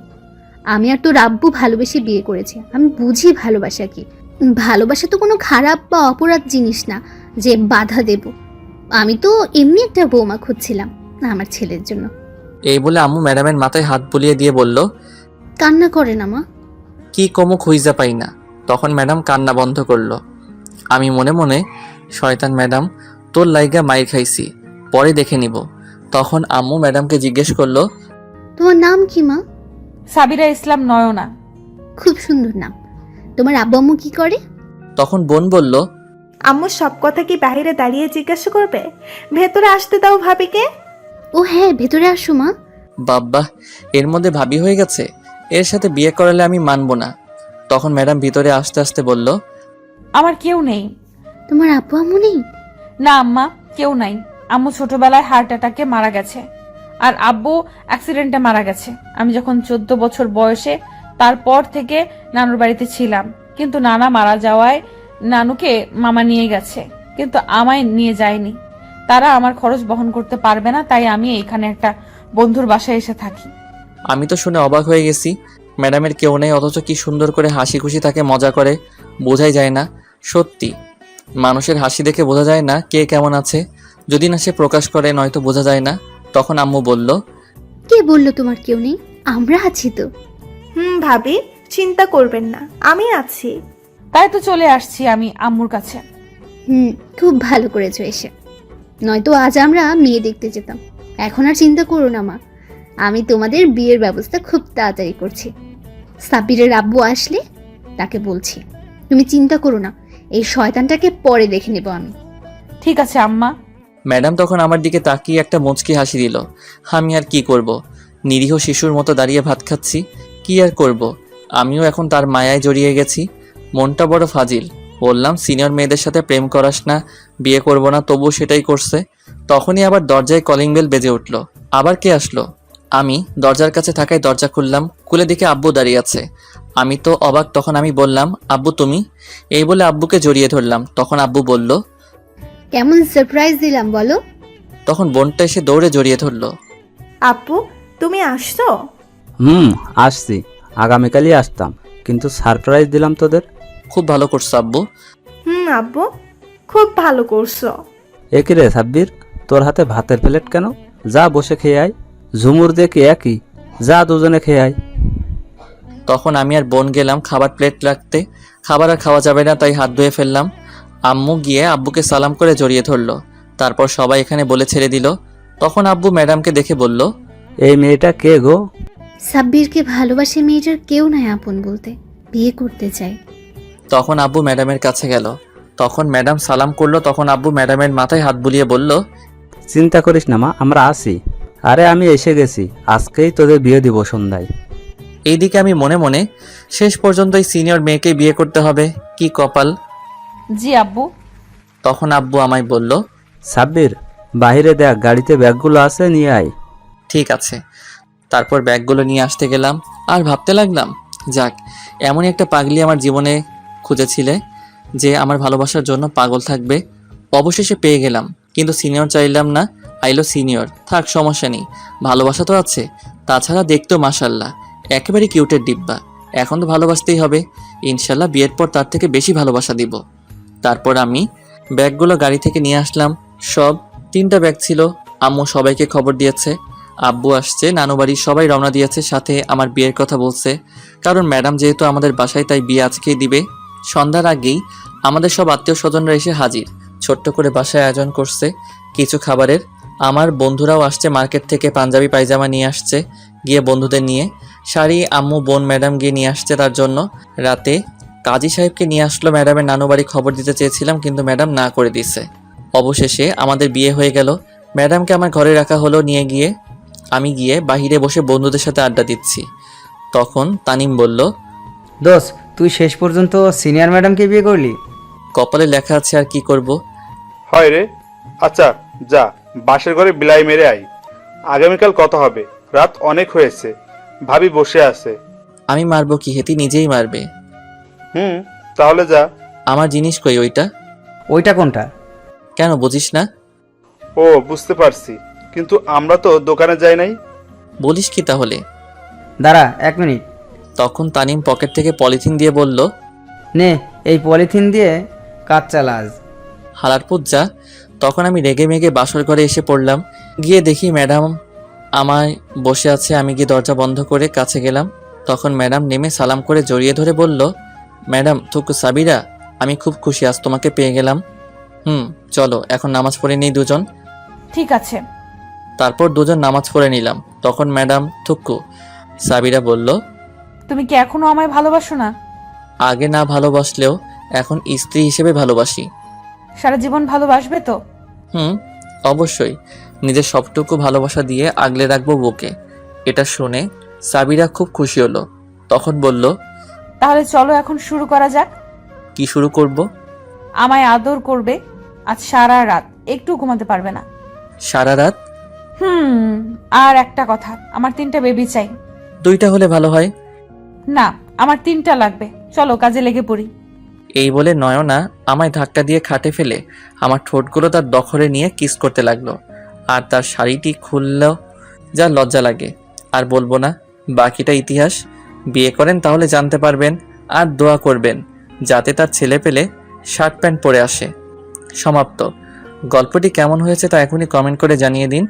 আমি আর তোর আব্বু ভালোবেসে বিয়ে করেছি। আমি বুঝি ভালোবাসা কি। ভালোবাসা তো কোনো খারাপ বা অপরাধ জিনিস না যে বাধা দেব। আমি তো এমনি একটা বৌমা খুঁজছিলাম আমার ছেলের জন্য। এই বলে আম্মু ম্যাডামের মাথায় হাত বুলিয়ে দিয়ে বলল, কান্না করে না মা। কি কমো খুঁজা পাই না। তখন ম্যাডাম কান্না বন্ধ করলো। আমি মনে মনে, শয়তান ম্যাডাম, তোর লাইগা মাইর খাইছি, পরে দেখে নিব। তখন আম্মু ম্যাডামকে জিজ্ঞেস করলো, তোমার নাম কি মা? সাবিরা ইসলাম নয়না। খুব সুন্দর নাম। তোমার আব্বু আম্মু কি করে? তখন বোন বলল, আম্মু সব কথা কি বাইরে দাঁড়িয়ে জিজ্ঞাসা করবে? ভেতরে আসতে দাও ভাবিকে। ও হ্যাঁ, ভেতরে আসো মা। বাব্বা, এর মধ্যে ভাবি হয়ে গেছে। এর সাথে বিয়ে করালে আমি মানবো না। তখন ম্যাডাম ভিতরে আসতে আসতে বলল, আমার কেউ নেই। তোমার আব্বু আম্মু নেই? না আম্মা, কেউ নাই। আম্মু ছোটবেলায় হার্ট অ্যাটাকে মারা গেছে, আর আব্বু অ্যাক্সিডেন্টে মারা গেছে আমি যখন 14 বছর বয়সে। তারপর থেকে নানুর বাড়িতে ছিলাম, কিন্তু নানা মারা যাওয়ায় নানুকে মামা নিয়ে গেছে, কিন্তু আমায় নিয়ে যায়নি। তারা আমার খরচ বহন করতে পারবে না, তাই আমি এখানে একটা বন্ধুর বাসায় এসে থাকি। আমি তো শুনে অবাক হয়ে গেছি। ম্যাডামের কেউ নেই, অথচ কি সুন্দর করে হাসি খুশি থাকে, মজা করে, বোঝাই যায় না। সত্যি, মানুষের হাসি দেখে বোঝা যায় না কে কেমন আছে, যদি না সে প্রকাশ করে, নয়তো বোঝা যায় না। তখন আম্মু বলল, কে বললো তোমার কেউ নেই? আমরা আছি তো। ভাবি, চিন্তা করবেন না, আমি আছি। তাই তো চলে আসছি আমি আম্মুর কাছে। খুব ভালো করেছো এসে, নয়তো আজ আমরা মেয়ে দেখতে যেতাম। এখন আর চিন্তা করো না মা, আমি তোমাদের বিয়ের ব্যবস্থা খুব তাড়াতাড়ি করছি। সাব্বিরের আব্বু আসলে তাকে বলছি। তুমি চিন্তা করো না, এই শয়তানটাকে পরে দেখে নেব আমি। ঠিক আছে আম্মা। ম্যাডাম তখন আমার দিকে তাকিয়ে একটা মুচকি হাসি দিল। আমি আর কি করব, নিরীহ শিশুর মতো দাঁড়িয়ে ভাত খাচ্ছি। কি আর করব, আমিও এখন তার মায়ায় জড়িয়ে গেছি। মনটা বড় ফাজিল। বললাম, সিনিয়র মেয়েদের সাথে প্রেম করাস না, বিয়ে করব না, তবুও সেটাই করছে। তখনই আবার দরজায় কলিং বেল বেজে উঠল। আবার কে আসলো? আমি দরজার কাছে থাকায় দরজা খুললাম, খুলে দেখে আব্বু দাঁড়িয়ে আছে। আমি তো অবাক। তখন আমি বললাম, আব্বু তুমি? এই বলে আব্বুকে জড়িয়ে ধরলাম। তখন আব্বু বলল, কেমন সারপ্রাইজ দিলাম বলো? তখন বোনটা এসে দৌড়ে জড়িয়ে ধরলো। আপু, তুমি আসছো? আসছি। আগামীকালই আসতাম, কিন্তু সারপ্রাইজ দিলাম তোদের। খুব ভালো করছো আব্বু। আব্বু, খুব ভালো করছো। একই রে সাব্বির, তোর হাতে ভাতের প্লেট কেন? যা বসে খেয়ে আয়। ঝুমুর দেখি একই, যা দুজনে খেয়ে আয়। তখন আমি আর বোন গেলাম খাবার প্লেট রাখতে। খাবার আর খাওয়া যাবে না, তাই হাত ধুয়ে ফেললাম। আম্মু গিয়ে আব্বুকে সালাম করে জড়িয়ে ধরলো। তারপর সবাই এখানে বলে ছেড়ে দিল। তখন আব্বু ম্যাডামকে দেখে বলল, এই মেয়েটা কে গো? সাব্বিরকে ভালোবাসে মেয়েটার কেউ নাই আপন বলতে, বিয়ে করতে চায়। তখন আব্বু ম্যাডামের কাছে গেল। তখন ম্যাডাম সালাম করলো। তখন আব্বু ম্যাডামের মাথায় হাত বুলিয়ে বলল, চিন্তা করিস না মা, আমরা আছি। আরে আমি এসে গেছি, আজকেই তোদের বিয়ে দিব সন্ধ্যায়। এইদিকে আমি মনে মনে, শেষ পর্যন্ত এই সিনিয়র মেয়েকে বিয়ে করতে হবে, কি কপাল। জি আব্বু। তখন আব্বু আমায় বলল, সাব্বির, বাইরে দেখ, গাড়িতে ব্যাগগুলো আছে, নিয়ে আয়। ঠিক আছে। তারপর ব্যাগগুলো নিয়ে আসতে গেলাম আর ভাবতে লাগলাম, যাক, এমনই একটা পাগলি আমার জীবনে খুঁজেছিলে যে আমার ভালোবাসার জন্য পাগল থাকবে। অবশেষে পেয়ে গেলাম, কিন্তু সিনিয়র চাইলাম না, আইলো সিনিয়র। থাক, সমস্যা নেই, ভালোবাসা তো আছে। তাছাড়া দেখতো মাশাল্লাহ একেবারে কিউটের ডিব্বা। এখন তো ভালোবাসতেই হবে, ইনশাল্লাহ বিয়ের পর তার থেকে বেশি ভালোবাসা দিব। তারপর আমি ব্যাগগুলো গাড়ি থেকে নিয়ে আসলাম। সব 3টা ব্যাগ ছিল। আম্মু সবাইকে খবর দিয়েছে, আব্বু আসছে, নানু বাড়ির সবাই রওনা দিয়েছে, সাথে আমার বিয়ের কথা বলছে। কারণ ম্যাডাম যেহেতু আমাদের বাসায়, তাই বিয়ে আজকেই দিবে। সন্ধ্যার আগেই আমাদের সব আত্মীয় স্বজনরা এসে হাজির। ছোট্ট করে বাসায় আয়োজন করছে কিছু খাবারের। আমার বন্ধুরাও আসছে মার্কেট থেকে, পাঞ্জাবি পায়জামা নিয়ে আসছে গিয়ে বন্ধুদের নিয়ে। শাড়ি আম্মু বোন ম্যাডাম গিয়ে নিয়ে আসছে তার জন্য। রাতে কাজী সাহেবকে নিয়ে আসলো ম্যাডামের নানু বাড়ি। খবর দিতে চেয়েছিলাম কিন্তু ম্যাডাম না করে দিছে। অবশেষে আমাদের বিয়ে হয়ে গেল। ম্যাডামকে আমার ঘরে রাখা হলো। আমি গিয়ে বাহিরে বসে বন্ধুদের সাথে আড্ডা দিচ্ছি। তখন তানিম বলল, দোস্ত, তুই শেষ পর্যন্ত সিনিয়র ম্যাডামকে বিয়ে করলি? কপালে লেখা আছে, আর কি করব। হয় রে। আচ্ছা যা, বাসের ঘরে বিলাই মেরে আই। আগামীকাল কথা হবে, রাত অনেক হয়েছে। ভাবি বসে আছে। আমি মারবো কি, হেতি নিজেই মারবে। তাহলে যা। আমার জিনিস কই ওইটা? ওইটা কোনটা? কেন বুঝিস না? ও, বুঝতে পারছি, কিন্তু আমরা তো দোকানে যাই নাই। বলিস কি তাহলে? দাঁড়া 1 মিনিট। তখন তানিম পকেট থেকে পলিথিন দিয়ে বলল, নে, এই পলিথিন দিয়ে কাজ চালা আজ। হালার পুজ্জা। তখন আমি রেগে মেগে বাসর ঘরে এসে পড়লাম। গিয়ে দেখি ম্যাডাম আমায় বসে আছে। আমি গিয়ে দরজা বন্ধ করে কাছে গেলাম। তখন ম্যাডাম নেমে সালাম করে জড়িয়ে ধরে বলল, ম্যাডাম থুকু সাবিরা, আমি খুব খুশি আজ তোমাকে পেয়ে গেলাম। চলো এখন নামাজ পড়ে নিই দুজন। ঠিক আছে। তারপর দুজন নামাজ পড়ে নিলাম। তখন ম্যাডাম থুকু সাবিরা বলল, তুমি কি এখনো আমায় ভালোবাসো না? আগে না ভালোবাসলেও এখন স্ত্রী হিসেবে ভালোবাসি। সারা জীবন ভালোবাসবে তো? অবশ্যই, নিজের সবটুকু ভালোবাসা দিয়ে আগলে রাখবো বুকে। এটা শুনে সাবিরা খুব খুশি হলো। তখন বলল, তাহলে চলো এখন শুরু করা যাক। কি শুরু করব? আমায় আদর করবে আজ সারা রাত, একটু ঘুমাতে পারবে না। সারা রাত? আর একটা কথা, আমার 3টা বেবি চাই। 2টা হলে ভালো হয়। না, আমার 3টা লাগবে। চলো কাজে লেগে পড়ি। এই বলে নয়না আমায় ধাক্কা দিয়ে খাটে ফেলে আমার ঠোঁটগুলো তার দখলে নিয়ে কিস করতে লাগলো। আর তার শাড়িটি খুললেও যা লজ্জা লাগে। আর বলবো না, বাকিটা ইতিহাস। বিয়ে করেন তাহলে জানতে পারবেন। আর দোয়া করবেন যাতে তার ছেলে পেলে শার্ট প্যান্ট পরে আসে। সমাপ্ত। গল্পটি কেমন হয়েছে তা এখনই কমেন্ট করে জানিয়ে দিন।